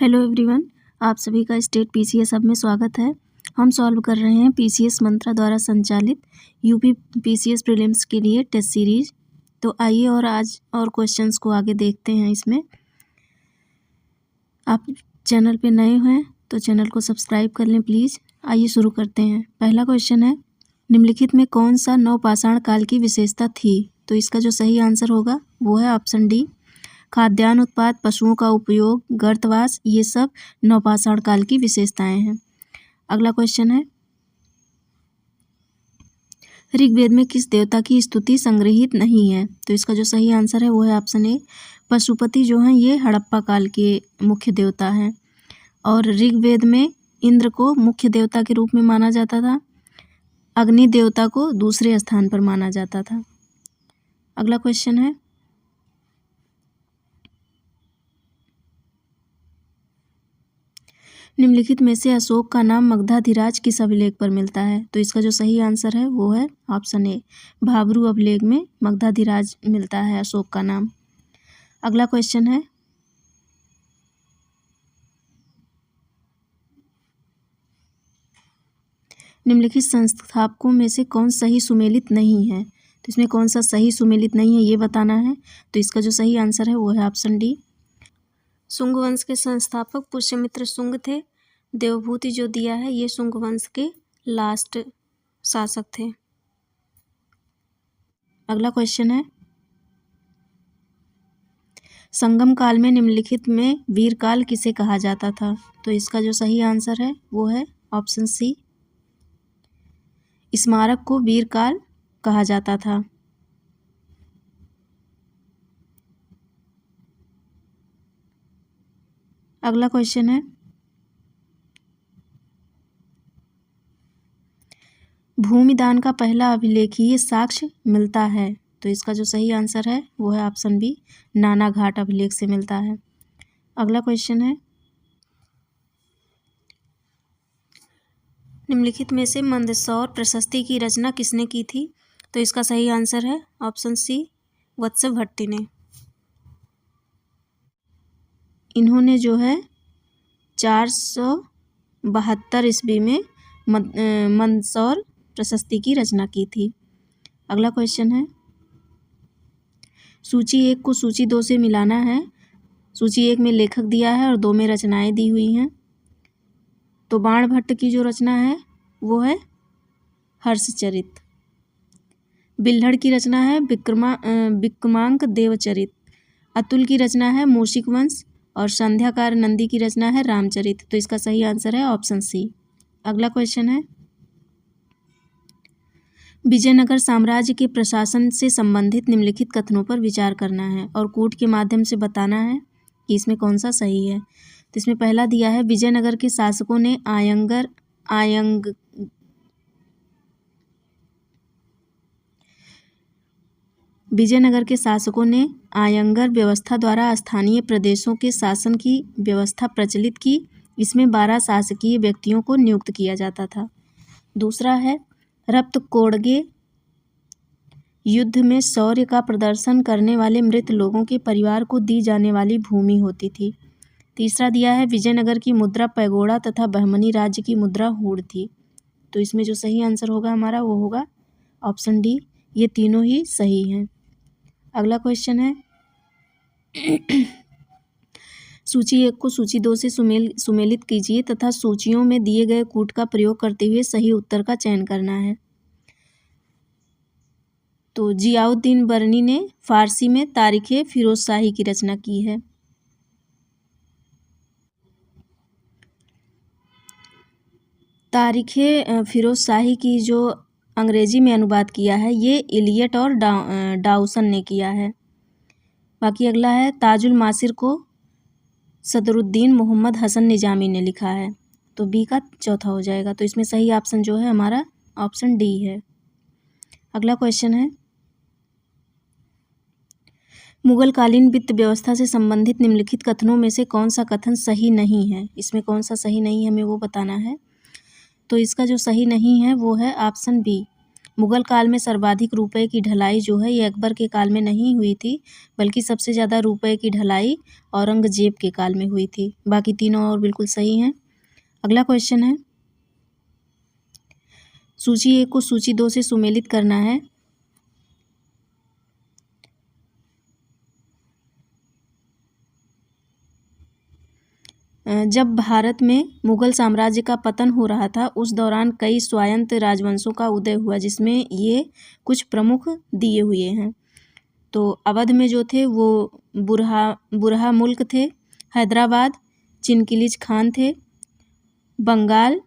Hello everyone, आप सभी का स्टेट पीसीएस हब में स्वागत है। हम सॉल्व कर रहे हैं पीसीएस मंत्रा द्वारा संचालित यूपी पीसीएस प्रीलिम्स के लिए टेस्ट सीरीज। तो आइए और आज और क्वेश्चंस को आगे देखते हैं। इसमें आप चैनल पे नए हैं तो चैनल को सब्सक्राइब कर लें प्लीज़। आइए शुरू करते हैं। पहला क्वेश्चन है, निम्नलिखित में कौन सा नवपाषाण काल की विशेषता थी? तो इसका जो सही आंसर होगा वो है ऑप्शन डी, खाद्यान्न उत्पाद, पशुओं का उपयोग, गर्तवास, ये सब नवपाषाण काल की विशेषताएं हैं। अगला क्वेश्चन है, ऋग्वेद में किस देवता की स्तुति संग्रहित नहीं है? तो इसका जो सही आंसर है वो है ऑप्शन ए, पशुपति जो हैं ये हड़प्पा काल के मुख्य देवता हैं। और ऋग्वेद में इंद्र को मुख्य देवता के रूप में माना जाता था, अग्नि देवता को दूसरे स्थान पर माना जाता था। अगला क्वेश्चन है, निम्नलिखित में से अशोक का नाम मगधाधिराज किस अभिलेख पर मिलता है? तो इसका जो सही आंसर है वो है ऑप्शन ए, भाब्रू अभिलेख में मगधाधिराज मिलता है अशोक का नाम। अगला क्वेश्चन है, निम्नलिखित संस्थापकों में से कौन सही सुमेलित नहीं है? तो इसमें कौन सा सही सुमेलित नहीं है ये बताना है। तो इसका जो सही आंसर है वो है ऑप्शन डी, शुंग वंश के संस्थापक पुष्यमित्र शुंग थे। देवभूति जो दिया है ये शुंग वंश के लास्ट शासक थे। अगला क्वेश्चन है, संगम काल में निम्नलिखित में वीरकाल किसे कहा जाता था? तो इसका जो सही आंसर है वो है ऑप्शन सी, स्मारक को वीरकाल कहा जाता था। अगला क्वेश्चन है, भूमिदान का पहला अभिलेखीय साक्ष्य मिलता है? तो इसका जो सही आंसर है वो है ऑप्शन बी, नानाघाट अभिलेख से मिलता है। अगला क्वेश्चन है, निम्नलिखित में से मंदसौर प्रशस्ति की रचना किसने की थी? तो इसका सही आंसर है ऑप्शन सी, वत्स भट्टी ने। इन्होंने जो है 472 ईस्वी में मंदसौर प्रशस्ति की रचना की थी। अगला क्वेश्चन है, सूची 1 को सूची 2 से मिलाना है। सूची 1 में लेखक दिया है और 2 में रचनाएं दी हुई हैं। तो बाण भट्ट की जो रचना है वो है हर्षचरित, बिल्हड़ की रचना है विक्रमांक देवचरित, अतुल की रचना है मूषिक वंश और संध्याकार नंदी की रचना है रामचरित। तो इसका सही आंसर है ऑप्शन सी। अगला क्वेश्चन है, विजयनगर साम्राज्य के प्रशासन से संबंधित निम्नलिखित कथनों पर विचार करना है और कूट के माध्यम से बताना है कि इसमें कौन सा सही है। तो इसमें पहला दिया है, विजयनगर के शासकों ने आयंगर व्यवस्था द्वारा स्थानीय प्रदेशों के शासन की व्यवस्था प्रचलित की। इसमें 12 शासकीय व्यक्तियों को नियुक्त किया जाता था। दूसरा है, रक्त कोडगे युद्ध में शौर्य का प्रदर्शन करने वाले मृत लोगों के परिवार को दी जाने वाली भूमि होती थी। तीसरा दिया है, विजयनगर की मुद्रा पैगोड़ा तथा बहमनी राज्य की मुद्रा हूड़ थी। तो इसमें जो सही आंसर होगा हमारा वो होगा ऑप्शन डी, ये तीनों ही सही हैं। अगला क्वेश्चन है, सूची 1 को सूची 2 से सुमेलित कीजिए तथा सूचियों में दिए गए कूट का प्रयोग करते हुए सही उत्तर का चयन करना है। तो जियाउद्दीन बरनी ने फारसी में तारीखे फिरोज शाही की रचना की है। तारीखे फिरोज शाही की जो अंग्रेजी में अनुवाद किया है ये इलियट और डाउसन ने किया है। बाकी अगला है, ताजुल मासिर को सदरुद्दीन मोहम्मद हसन निजामी ने लिखा है। तो बी का चौथा हो जाएगा। तो इसमें सही ऑप्शन जो है हमारा ऑप्शन डी है। अगला क्वेश्चन है, मुगलकालीन वित्त व्यवस्था से संबंधित निम्नलिखित कथनों में से कौन सा कथन सही नहीं है? इसमें कौन सा सही नहीं है हमें वो बताना है। तो इसका जो सही नहीं है वो है ऑप्शन बी, मुगल काल में सर्वाधिक रुपए की ढलाई जो है ये अकबर के काल में नहीं हुई थी, बल्कि सबसे ज़्यादा रुपए की ढलाई औरंगजेब के काल में हुई थी। बाकी तीनों और बिल्कुल सही हैं। अगला क्वेश्चन है, सूची 1 को सूची 2 से सुमेलित करना है। जब भारत में मुगल साम्राज्य का पतन हो रहा था, उस दौरान कई स्वायत्त राजवंशों का उदय हुआ, जिसमें ये कुछ प्रमुख दिए हुए हैं। तो अवध में जो थे वो बुरहा मुल्क थे, हैदराबाद चिनकिलिज खान थे, बंगाल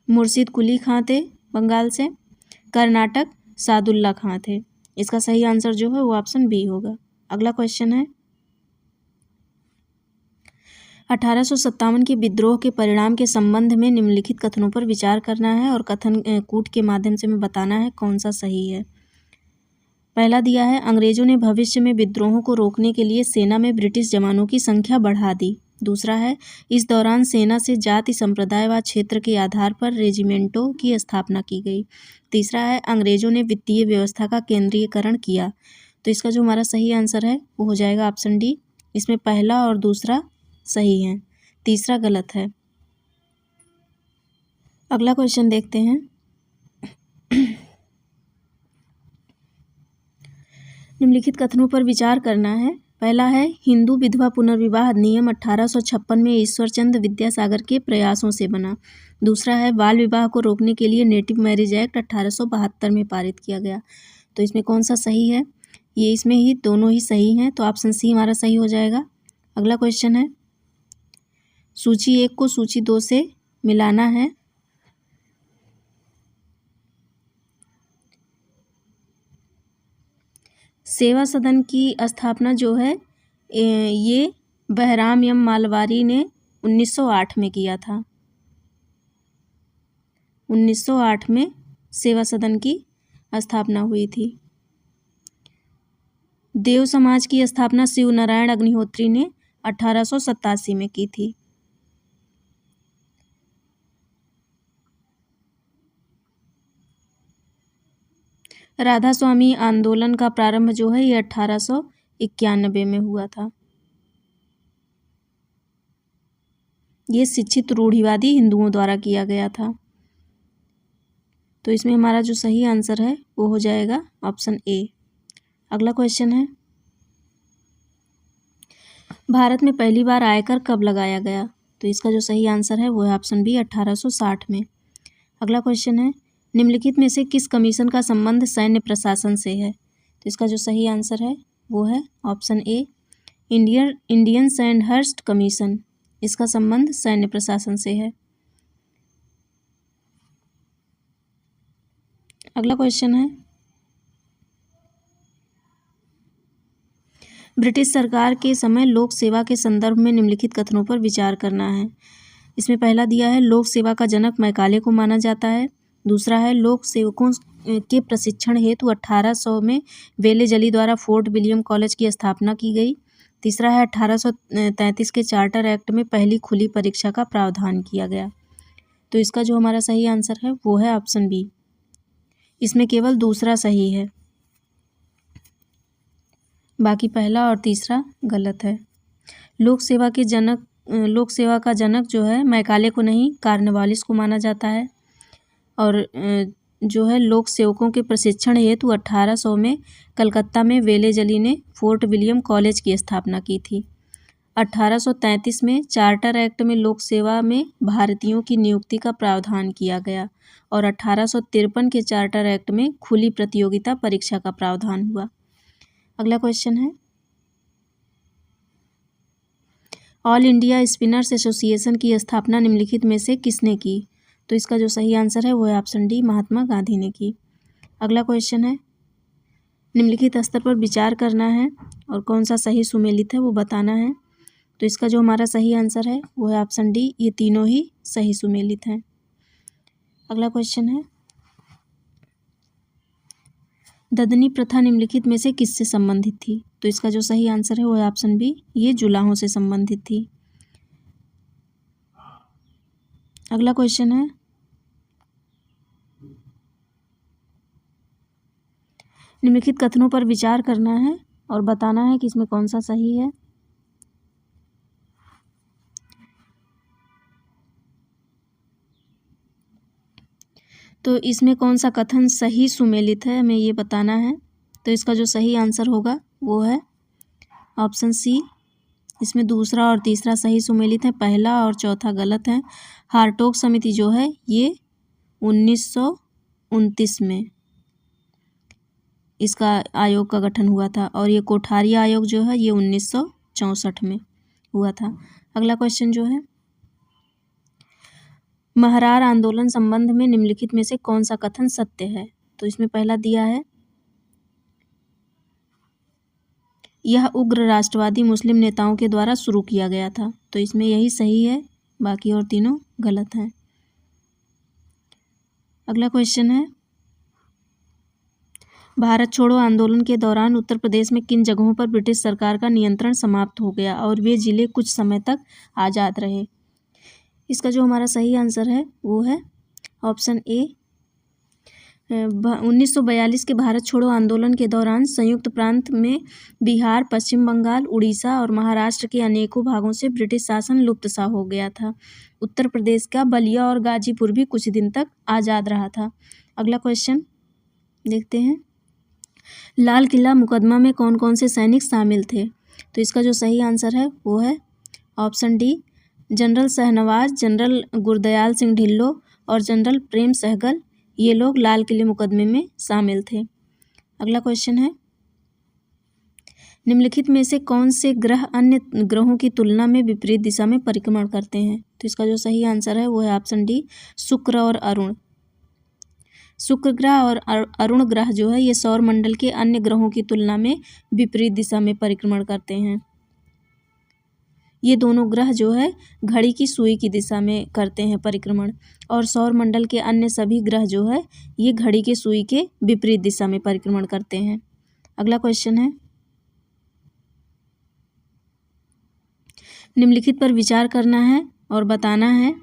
मुर्शिद कुली खां थे बंगाल से, कर्नाटक सादुल्ला खां थे। इसका सही आंसर जो है वो ऑप्शन बी होगा। अगला क्वेश्चन है, 1857 के विद्रोह के परिणाम के संबंध में निम्नलिखित कथनों पर विचार करना है और कथन कूट के माध्यम से हमें बताना है कौन सा सही है। पहला दिया है, अंग्रेजों ने भविष्य में विद्रोहों को रोकने के लिए सेना में ब्रिटिश जवानों की संख्या बढ़ा दी। दूसरा है, इस दौरान सेना से जाति संप्रदाय व क्षेत्र के आधार पर रेजिमेंटों की स्थापना की गई। तीसरा है, अंग्रेजों ने वित्तीय व्यवस्था का केंद्रीयकरण किया। तो इसका जो हमारा सही आंसर है वो हो जाएगा ऑप्शन डी। इसमें पहला और दूसरा सही है, तीसरा गलत है। अगला क्वेश्चन देखते हैं, निम्नलिखित कथनों पर विचार करना है। पहला है, हिंदू विधवा पुनर्विवाह अधिनियम 1856 में ईश्वरचंद विद्यासागर के प्रयासों से बना। दूसरा है, बाल विवाह को रोकने के लिए नेटिव मैरिज एक्ट 1872 में पारित किया गया। तो इसमें कौन सा सही है? ये इसमें ही दोनों ही सही हैं, तो ऑप्शन सी हमारा सही हो जाएगा। अगला क्वेश्चन है, सूची 1 को सूची 2 से मिलाना है। सेवा सदन की स्थापना जो है ये बहराम यम मालवारी ने 1908 में किया था। 1908 में सेवा सदन की स्थापना हुई थी। देव समाज की स्थापना शिव नारायण अग्निहोत्री ने 1887 में की थी। राधा स्वामी आंदोलन का प्रारंभ जो है ये 1891 में हुआ था। ये शिक्षित रूढ़िवादी हिंदुओं द्वारा किया गया था। तो इसमें हमारा जो सही आंसर है वो हो जाएगा ऑप्शन ए। अगला क्वेश्चन है, भारत में पहली बार आयकर कब लगाया गया? तो इसका जो सही आंसर है वो है ऑप्शन बी 1860 में। अगला क्वेश्चन है, निम्नलिखित में से किस कमीशन का संबंध सैन्य प्रशासन से है? तो इसका जो सही आंसर है वो है option A, Indian Sandhurst commission. इसका संबंध सैन्य प्रशासन से है। अगला क्वेश्चन है, ब्रिटिश सरकार के समय लोक सेवा के संदर्भ में निम्नलिखित कथनों पर विचार करना है। इसमें पहला दिया है, लोक सेवा का जनक मैकाले को माना जाता है। दूसरा है, लोक सेवकों के प्रशिक्षण हेतु 1800 में वेलेजली द्वारा फोर्ट विलियम कॉलेज की स्थापना की गई। तीसरा है, 1833 के चार्टर एक्ट में पहली खुली परीक्षा का प्रावधान किया गया। तो इसका जो हमारा सही आंसर है वो है ऑप्शन बी। इसमें केवल दूसरा सही है, बाकी पहला और तीसरा गलत है। लोक सेवा का जनक जो है मैकाले को नहीं, कार्नवालिस को माना जाता है। और जो है लोक सेवकों के प्रशिक्षण हेतु 1800 में कलकत्ता में वेलेजली ने फोर्ट विलियम कॉलेज की स्थापना की थी। 1833 में चार्टर एक्ट में लोक सेवा में भारतीयों की नियुक्ति का प्रावधान किया गया और 1853 के चार्टर एक्ट में खुली प्रतियोगिता परीक्षा का प्रावधान हुआ। अगला क्वेश्चन है, ऑल इंडिया स्पिनर्स एसोसिएशन की स्थापना निम्नलिखित में से किसने की? तो इसका जो सही आंसर है वो है ऑप्शन डी, महात्मा गांधी ने की। अगला क्वेश्चन है, निम्नलिखित स्तर पर विचार करना है और कौन सा सही सुमेलित है वो बताना है। तो इसका जो हमारा सही आंसर है वो है ऑप्शन डी, ये तीनों ही सही सुमेलित हैं। अगला क्वेश्चन है, ददनी प्रथा निम्नलिखित में से किससे संबंधित थी? तो इसका जो सही आंसर है वो है ऑप्शन बी, ये जुलाहों से संबंधित थी। अगला क्वेश्चन है, निम्नलिखित कथनों पर विचार करना है और बताना है कि इसमें कौन सा सही है। तो इसमें कौन सा कथन सही सुमेलित है, हमें ये बताना है। तो इसका जो सही आंसर होगा वो है ऑप्शन सी। इसमें दूसरा और तीसरा सही सुमेलित है, पहला और चौथा गलत है। हारटोग समिति जो है ये 1929 में इसका आयोग का गठन हुआ था और ये कोठारी आयोग जो है ये 1964 में हुआ था। अगला क्वेश्चन जो है, महरार आंदोलन संबंध में निम्नलिखित में से कौन सा कथन सत्य है? तो इसमें पहला दिया है, यह उग्र राष्ट्रवादी मुस्लिम नेताओं के द्वारा शुरू किया गया था। तो इसमें यही सही है, बाकी और तीनों गलत हैं। अगला क्वेश्चन है, भारत छोड़ो आंदोलन के दौरान उत्तर प्रदेश में किन जगहों पर ब्रिटिश सरकार का नियंत्रण समाप्त हो गया और वे जिले कुछ समय तक आज़ाद रहे? इसका जो हमारा सही आंसर है वो है ऑप्शन ए। 1942 के भारत छोड़ो आंदोलन के दौरान संयुक्त प्रांत में बिहार, पश्चिम बंगाल, उड़ीसा और महाराष्ट्र के अनेकों भागों से ब्रिटिश शासन लुप्त सा हो गया था। उत्तर प्रदेश का बलिया और गाजीपुर भी कुछ दिन तक आज़ाद रहा था। अगला क्वेश्चन देखते हैं, लाल किला मुकदमा में कौन कौन से सैनिक शामिल थे? तो इसका जो सही आंसर है वो है option D, general Shahnawaz, general Gurdayal Singh Dhillon और जनरल प्रेम सहगल, ये लोग लाल किले मुकदमे में शामिल थे। अगला क्वेश्चन है, निम्नलिखित में से कौन से ग्रह अन्य ग्रहों की तुलना में विपरीत दिशा में परिक्रमण करते हैं? तो इसका जो सही आंसर है वो है ऑप्शन डी, शुक्र और अरुण। शुक्र ग्रह और अरुण ग्रह जो है ये सौर मंडल के अन्य ग्रहों की तुलना में विपरीत दिशा में परिक्रमण करते हैं। ये दोनों ग्रह जो है घड़ी की सुई की दिशा में करते हैं परिक्रमण, और सौर मंडल के अन्य सभी ग्रह जो है ये घड़ी के सुई के विपरीत दिशा में परिक्रमण करते हैं। अगला क्वेश्चन है, निम्नलिखित पर विचार करना है और बताना है।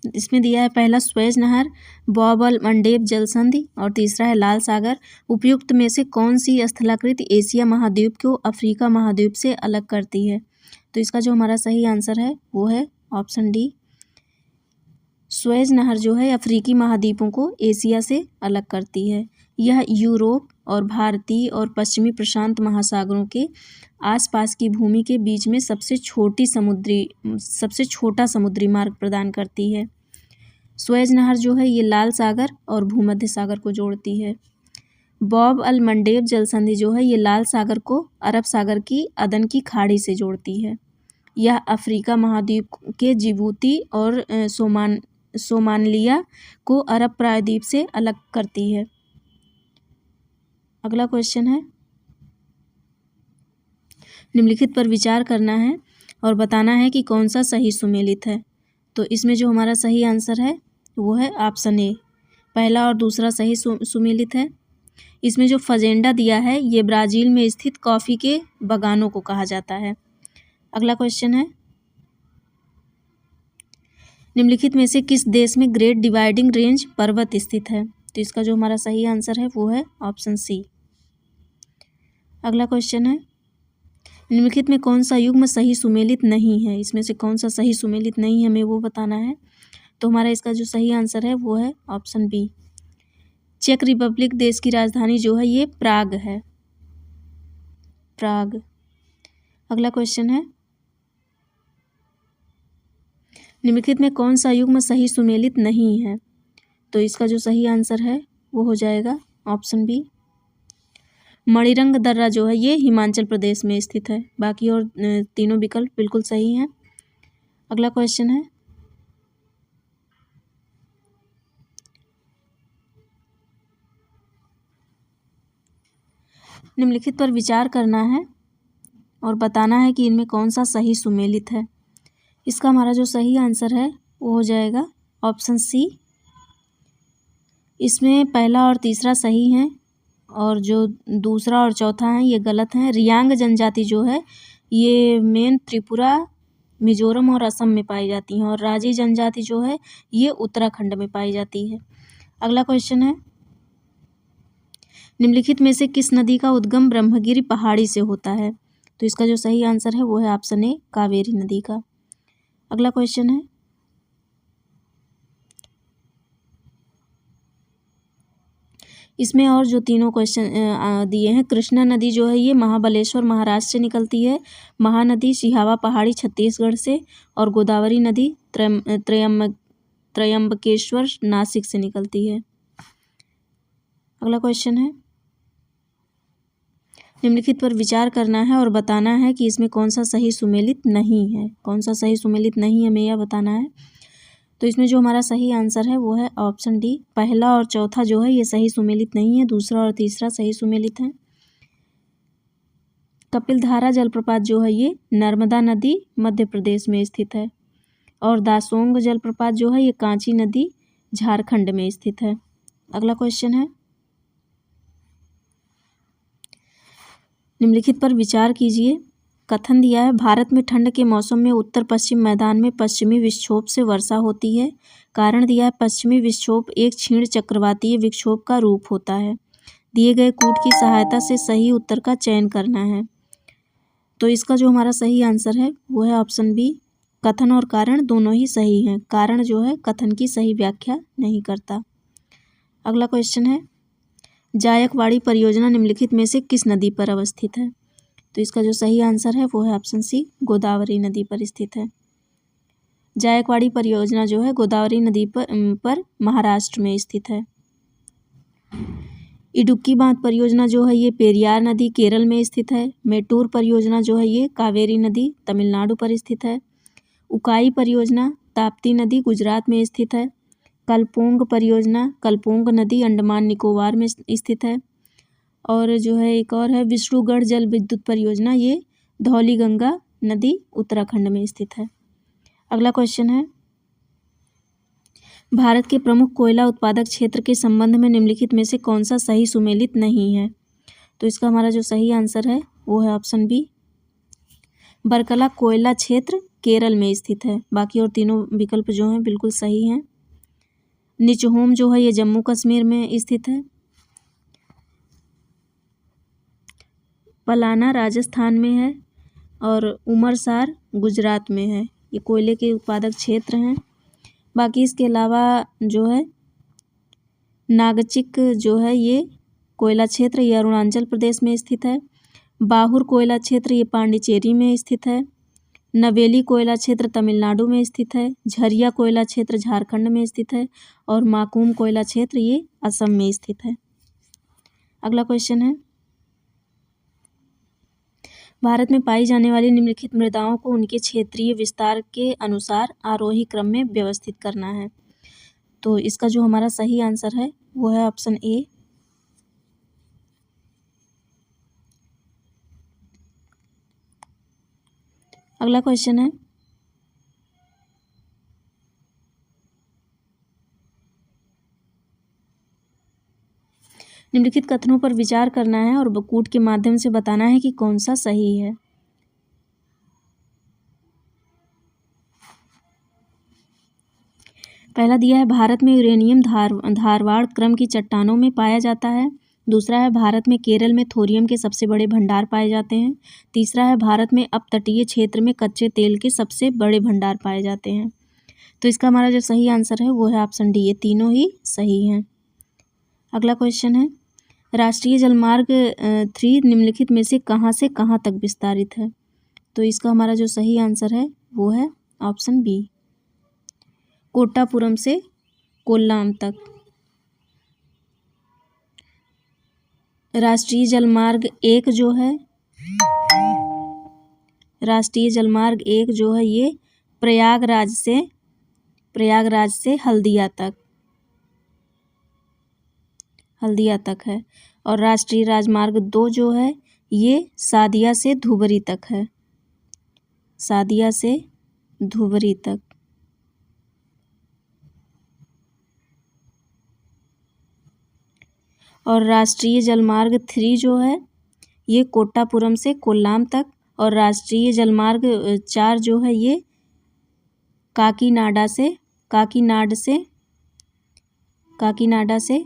इसमें दिया है, पहला स्वेज नहर, बॉब अल मंडेब जल संधि और तीसरा है लाल सागर। उपयुक्त में से कौन सी स्थलाकृति एशिया महाद्वीप को अफ्रीका महाद्वीप से अलग करती है? तो इसका जो हमारा सही आंसर है वो है ऑप्शन डी, स्वेज नहर जो है अफ्रीकी महाद्वीपों को एशिया से अलग करती है। यह यूरोप और भारतीय और पश्चिमी प्रशांत महासागरों के आसपास की भूमि के बीच में सबसे छोटा समुद्री मार्ग प्रदान करती है। स्वेज नहर जो है ये लाल सागर और भूमध्य सागर को जोड़ती है। बॉब अल मंडेब जल संधि जो है ये लाल सागर को अरब सागर की अदन की खाड़ी से जोड़ती है। यह अफ्रीका महाद्वीप के जिबूती और सोमालिया को अरब प्रायद्वीप से अलग करती है। अगला क्वेश्चन है, निम्नलिखित पर विचार करना है और बताना है कि कौन सा सही सुमेलित है। तो इसमें जो हमारा सही आंसर है वो है ऑप्शन ए, पहला और दूसरा सही सुमेलित है। इसमें जो फजेंडा दिया है ये ब्राज़ील में स्थित कॉफ़ी के बागानों को कहा जाता है। अगला क्वेश्चन है, निम्नलिखित में से किस देश में ग्रेट डिवाइडिंग रेंज पर्वत स्थित है? तो इसका जो हमारा सही आंसर है वो है ऑप्शन सी। अगला क्वेश्चन है, निम्नलिखित में कौन सा युग्म सही सुमेलित नहीं है? इसमें से कौन सा सही सुमेलित नहीं है हमें वो बताना है। तो हमारा इसका जो सही आंसर है वो है ऑप्शन बी, चेक रिपब्लिक देश की राजधानी जो है ये प्राग है, प्राग। अगला क्वेश्चन है, निम्नलिखित में कौन सा युग्म सही सुमेलित नहीं है? तो इसका जो सही आंसर है वो हो जाएगा ऑप्शन बी, मणिरंग दर्रा जो है ये हिमाचल प्रदेश में स्थित है। बाकी और तीनों विकल्प बिल्कुल सही हैं। अगला क्वेश्चन है, निम्नलिखित पर विचार करना है और बताना है कि इनमें कौन सा सही सुमेलित है। इसका हमारा जो सही आंसर है वो हो जाएगा ऑप्शन सी, इसमें पहला और तीसरा सही है और जो दूसरा और चौथा है ये गलत है। रियांग जनजाति जो है ये मेन त्रिपुरा, मिजोरम और असम में पाई जाती हैं और राजी जनजाति जो है ये उत्तराखंड में पाई जाती है। अगला क्वेश्चन है, निम्नलिखित में से किस नदी का उद्गम ब्रह्मगिरी पहाड़ी से होता है? तो इसका जो सही आंसर है वो है ऑप्शन ए, कावेरी नदी का। अगला क्वेश्चन है, इसमें और जो तीनों क्वेश्चन दिए हैं, कृष्णा नदी जो है ये महाबलेश्वर महाराष्ट्र से निकलती है, महानदी सिहावा पहाड़ी छत्तीसगढ़ से और गोदावरी नदी त्रयंबकेश्वर नासिक से निकलती है। अगला क्वेश्चन है, निम्नलिखित पर विचार करना है और बताना है कि इसमें कौन सा सही सुमेलित नहीं है। कौन सा सही सुमेलित नहीं है हमें यह बताना है। तो इसमें जो हमारा सही आंसर है वो है ऑप्शन डी, पहला और चौथा जो है ये सही सुमेलित नहीं है, दूसरा और तीसरा सही सुमेलित है। कपिलधारा जलप्रपात जो है ये नर्मदा नदी मध्य प्रदेश में स्थित है और दासोंग जलप्रपात जो है ये कांची नदी झारखंड में स्थित है। अगला क्वेश्चन है, निम्नलिखित पर विचार कीजिए। कथन दिया है, भारत में ठंड के मौसम में उत्तर पश्चिम मैदान में पश्चिमी विक्षोभ से वर्षा होती है। कारण दिया है, पश्चिमी विक्षोभ एक क्षीण चक्रवातीय विक्षोभ का रूप होता है। दिए गए कूट की सहायता से सही उत्तर का चयन करना है। तो इसका जो हमारा सही आंसर है वो है ऑप्शन बी, कथन और कारण दोनों ही सही हैं। कारण जो है कथन की सही व्याख्या नहीं करता। अगला क्वेश्चन है, जायकवाड़ी परियोजना निम्नलिखित में से किस नदी पर अवस्थित है? तो इसका जो सही आंसर है वो है ऑप्शन सी, गोदावरी नदी पर स्थित है। जायकवाड़ी परियोजना जो है गोदावरी नदी पर महाराष्ट्र में स्थित है। इडुक्की बांध परियोजना जो है ये पेरियार नदी केरल में स्थित है। मेटूर परियोजना जो है ये कावेरी नदी तमिलनाडु पर स्थित है। उकाई परियोजना ताप्ती नदी गुजरात में स्थित है। कलपोंग परियोजना कलपोंग नदी अंडमान निकोबार में स्थित है। और जो है एक और है विष्णुगढ़ जल विद्युत परियोजना, ये धौलीगंगा नदी उत्तराखंड में स्थित है। अगला क्वेश्चन है, भारत के प्रमुख कोयला उत्पादक क्षेत्र के संबंध में निम्नलिखित में से कौन सा सही सुमेलित नहीं है? तो इसका हमारा जो सही आंसर है वो है ऑप्शन बी, बरकला कोयला क्षेत्र केरल में स्थित है। बाकी और तीनों विकल्प जो हैं बिल्कुल सही हैं। निचहोम जो है ये जम्मू कश्मीर में स्थित है। पलाना राजस्थान में है और उमरसार गुजरात में है। ये कोयले के उत्पादक क्षेत्र हैं। बाकी इसके अलावा जो है नागचिक जो है ये कोयला क्षेत्र ये अरुणाचल प्रदेश में स्थित है। बाहुर कोयला क्षेत्र ये पांडिचेरी में स्थित है। नवेली कोयला क्षेत्र तमिलनाडु में स्थित है। झरिया कोयला क्षेत्र झारखंड में स्थित है और माकूम कोयला क्षेत्र ये असम में स्थित है। अगला क्वेश्चन है, भारत में पाई जाने वाली निम्नलिखित मृदाओं को उनके क्षेत्रीय विस्तार के अनुसार आरोही क्रम में व्यवस्थित करना है। तो इसका जो हमारा सही आंसर है वो है ऑप्शन ए। अगला क्वेश्चन है, निम्नलिखित कथनों पर विचार करना है और कूट के माध्यम से बताना है कि कौन सा सही है। पहला दिया है, भारत में यूरेनियम धारवाड़ क्रम की चट्टानों में पाया जाता है। दूसरा है, भारत में केरल में थोरियम के सबसे बड़े भंडार पाए जाते हैं। तीसरा है, भारत में अपतटीय क्षेत्र में कच्चे तेल के सबसे बड़े भंडार पाए जाते हैं। तो इसका हमारा जो सही आंसर है वो है ऑप्शन डी, ये तीनों ही सही हैं। अगला क्वेश्चन है, राष्ट्रीय जलमार्ग 3 निम्नलिखित में से कहाँ तक विस्तारित है? तो इसका हमारा जो सही आंसर है वो है ऑप्शन बी, कोट्टापुरम से कोल्लाम तक। राष्ट्रीय जलमार्ग 1 जो है ये प्रयागराज से हल्दिया तक है और राष्ट्रीय राजमार्ग 2 जो है ये सादिया से धुबरी तक। और राष्ट्रीय जलमार्ग 3 जो है ये कोट्टापुरम से कोल्लाम तक, और राष्ट्रीय जलमार्ग 4 जो है ये काकीनाडा से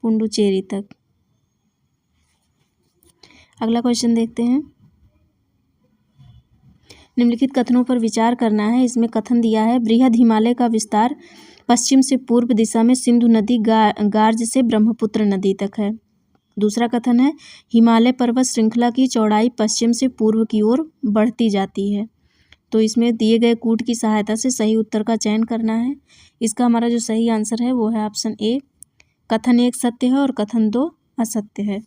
पुडुचेरी तक। अगला क्वेश्चन देखते हैं। निम्नलिखित कथनों पर विचार करना है। इसमें कथन दिया है, बृहद हिमालय का विस्तार पश्चिम से पूर्व दिशा में सिंधु नदी गार्ज से ब्रह्मपुत्र नदी तक है। दूसरा कथन है, हिमालय पर्वत श्रृंखला की चौड़ाई पश्चिम से पूर्व की ओर बढ़ती जाती है। तो इसमें दिए गए कूट की सहायता से सही उत्तर का चयन करना है। इसका हमारा जो सही आंसर है वो है ऑप्शन ए। कथन 1 सत्य है और कथन 2 असत्य है।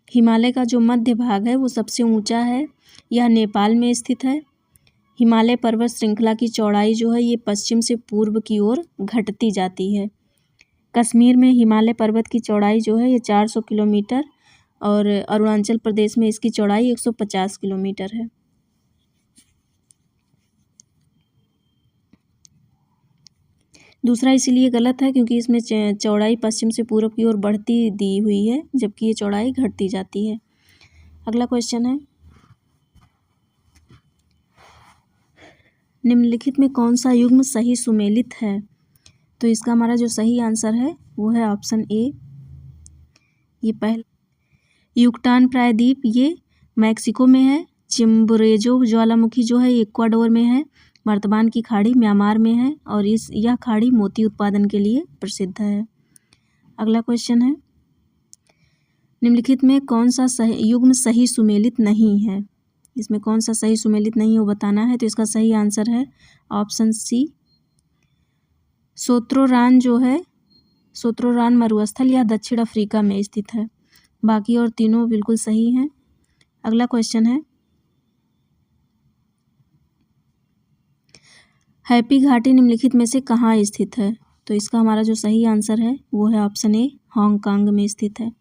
हिमालय का जो मध्य भाग है वो सबसे ऊंचा है, यह नेपाल में स्थित है। हिमालय पर्वत श्रृंखला की चौड़ाई जो है ये पश्चिम से पूर्व की ओर घटती जाती है। कश्मीर में हिमालय पर्वत की चौड़ाई जो है ये 400 किलोमीटर और अरुणाचल प्रदेश में इसकी चौड़ाई 150 किलोमीटर है। दूसरा इसीलिए गलत है क्योंकि इसमें चौड़ाई पश्चिम से पूर्व की ओर बढ़ती दी हुई है, जबकि ये चौड़ाई घटती जाती है। अगला क्वेश्चन है, निम्नलिखित में कौन सा युग्म सही सुमेलित है? तो इसका हमारा जो सही आंसर है वो है ऑप्शन ए। ये पहला युकटान प्रायद्वीप ये मैक्सिको में है। चिम्बोरेजो ज्वालामुखी जो है इक्वाडोर में है। मर्तबान की खाड़ी म्यांमार में है और यह खाड़ी मोती उत्पादन के लिए प्रसिद्ध है। अगला क्वेश्चन है, निम्नलिखित में कौन सा युग्म सही सुमेलित नहीं है? इसमें कौन सा सही सुमेलित नहीं हो बताना है। तो इसका सही आंसर है ऑप्शन सी। सोत्रोरान जो है, सोत्रोरान मरुस्थल यह दक्षिण अफ्रीका में स्थित है। बाकी और तीनों बिल्कुल सही हैं। अगला क्वेश्चन है, हैप्पी घाटी निम्नलिखित में से कहाँ स्थित है? तो इसका हमारा जो सही आंसर है वो है ऑप्शन ए, हांगकांग में स्थित है।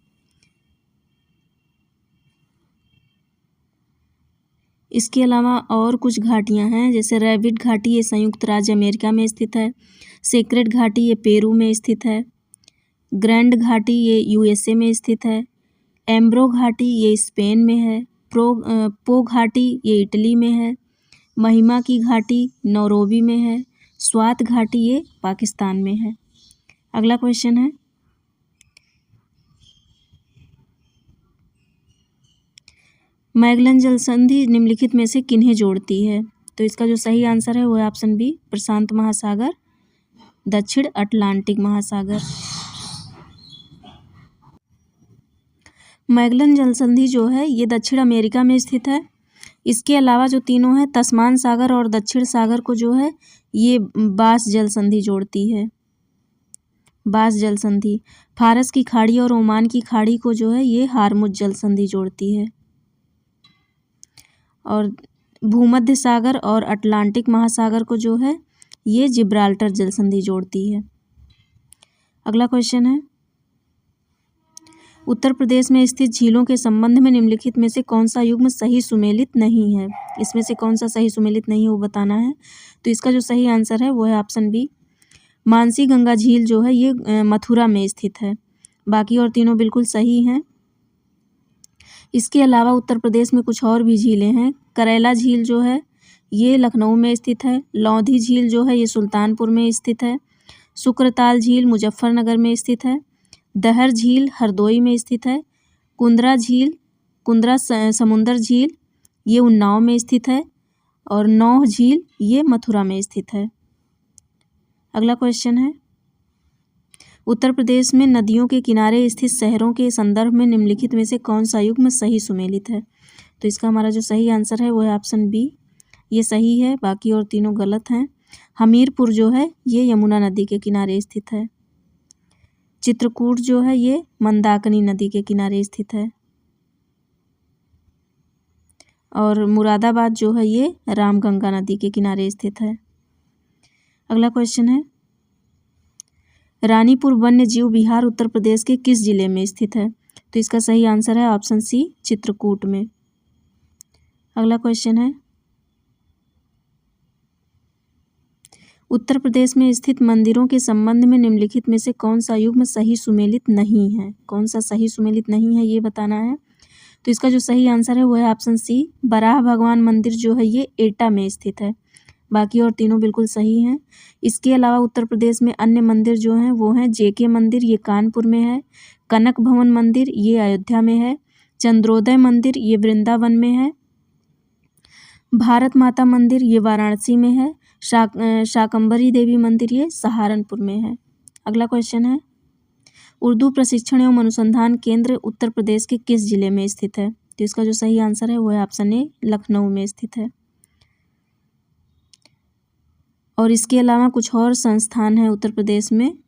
इसके अलावा और कुछ घाटियां हैं, जैसे रैबिट घाटी ये संयुक्त राज्य अमेरिका में स्थित है। सेक्रेट घाटी ये पेरू में स्थित है। ग्रैंड घाटी ये यूएसए में स्थित है। एम्ब्रो घाटी ये स्पेन में है। पो घाटी ये इटली में है। महिमा की घाटी नौरोबी में है। स्वात घाटी ये पाकिस्तान में है। अगला क्वेश्चन है, मैगलन जल संधि निम्नलिखित में से किन्हें जोड़ती है? तो इसका जो सही आंसर है वो है ऑप्शन बी, प्रशांत महासागर, दक्षिण अटलांटिक महासागर। मैगलन जल संधि जो है ये दक्षिण अमेरिका में स्थित है। इसके अलावा जो तीनों हैं, तस्मान सागर और दक्षिण सागर को जो है ये बास जल संधि जोड़ती है। बास जल संधि फारस की खाड़ी और ओमान की खाड़ी को जो है ये हार्मुज जल संधि जोड़ती है। और भूमध्य सागर और अटलांटिक महासागर को जो है ये जिब्राल्टर जल संधि जोड़ती है। अगला क्वेश्चन है, उत्तर प्रदेश में स्थित झीलों के संबंध में निम्नलिखित में से कौन सा युग्म सही सुमेलित नहीं है? इसमें से कौन सा सही सुमेलित नहीं हो बताना है। तो इसका जो सही आंसर है वो है ऑप्शन बी, मानसी गंगा झील जो है ये मथुरा में स्थित है। बाकी और तीनों बिल्कुल सही हैं। इसके अलावा उत्तर प्रदेश में कुछ और भी झीलें हैं। करैला झील जो है ये लखनऊ में स्थित है। लौधी झील जो है ये सुल्तानपुर में स्थित है। शुक्रताल झील मुजफ्फरनगर में स्थित है। दहर झील हरदोई में स्थित है। कुंद्रा समुंदर झील ये उन्नाव में स्थित है। और नौह झील ये मथुरा में स्थित है। अगला क्वेश्चन है, उत्तर प्रदेश में नदियों के किनारे स्थित शहरों के संदर्भ में निम्नलिखित में से कौन सा युग्म सही सुमेलित है? तो इसका हमारा जो सही आंसर है वो है ऑप्शन बी, ये सही है। बाकी और तीनों गलत हैं। हमीरपुर जो है ये यमुना नदी के किनारे स्थित है। चित्रकूट जो है ये मंदाकिनी नदी के किनारे स्थित है। और मुरादाबाद जो है ये रामगंगा नदी के किनारे स्थित है। अगला क्वेश्चन है, रानीपुर वन्य जीव विहार उत्तर प्रदेश के किस जिले में स्थित है? तो इसका सही आंसर है ऑप्शन सी, चित्रकूट में। अगला क्वेश्चन है, उत्तर प्रदेश में स्थित मंदिरों के संबंध में निम्नलिखित में से कौन सा युग्म सही सुमेलित नहीं है? कौन सा सही सुमेलित नहीं है ये बताना है। तो इसका जो सही आंसर है वो है ऑप्शन सी, बराह भगवान मंदिर जो है ये एटा में स्थित है। बाकी और तीनों बिल्कुल सही हैं। इसके अलावा उत्तर प्रदेश में अन्य मंदिर जो हैं वो हैं जेके मंदिर, ये कानपुर में है। कनक भवन मंदिर ये अयोध्या में है। चंद्रोदय मंदिर ये वृंदावन में है। भारत माता मंदिर ये वाराणसी में है। शाकंभरी देवी मंदिर ये सहारनपुर में है। अगला क्वेश्चन है, उर्दू प्रशिक्षण एवं अनुसंधान केंद्र उत्तर प्रदेश के किस जिले में स्थित है? तो इसका जो सही आंसर है वो है ऑप्शन ए, लखनऊ में स्थित है। और इसके अलावा कुछ और संस्थान हैं उत्तर प्रदेश में,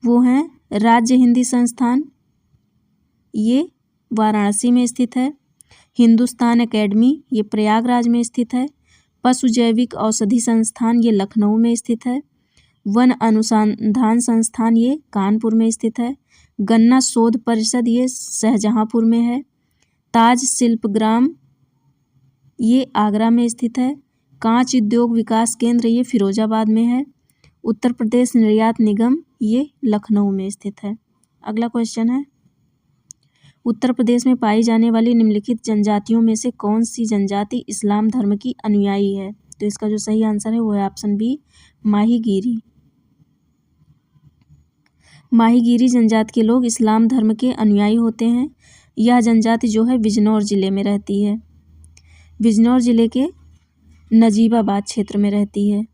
वो हैं राज्य हिंदी संस्थान, ये वाराणसी में स्थित है। हिंदुस्तान एकेडमी ये प्रयागराज में स्थित है। पशु जैविक औषधि संस्थान ये लखनऊ में स्थित है। वन अनुसंधान संस्थान ये कानपुर में स्थित है। गन्ना शोध परिषद ये शाहजहांपुर में है। ताज शिल्पग्राम ये आगरा में स्थित है। कांच उद्योग विकास केंद्र ये फिरोजाबाद में है। उत्तर प्रदेश निर्यात निगम ये लखनऊ में स्थित है। अगला क्वेश्चन है, उत्तर प्रदेश में पाई जाने वाली निम्नलिखित जनजातियों में से कौन सी जनजाति इस्लाम धर्म की अनुयायी है? तो इसका जो सही आंसर है वो है ऑप्शन बी, माहीगीरी। माहीगीरी जनजाति के लोग इस्लाम धर्म के अनुयायी होते हैं। यह जनजाति जो है बिजनौर जिले में रहती है। बिजनौर जिले के नजीबाबाद क्षेत्र में रहती है।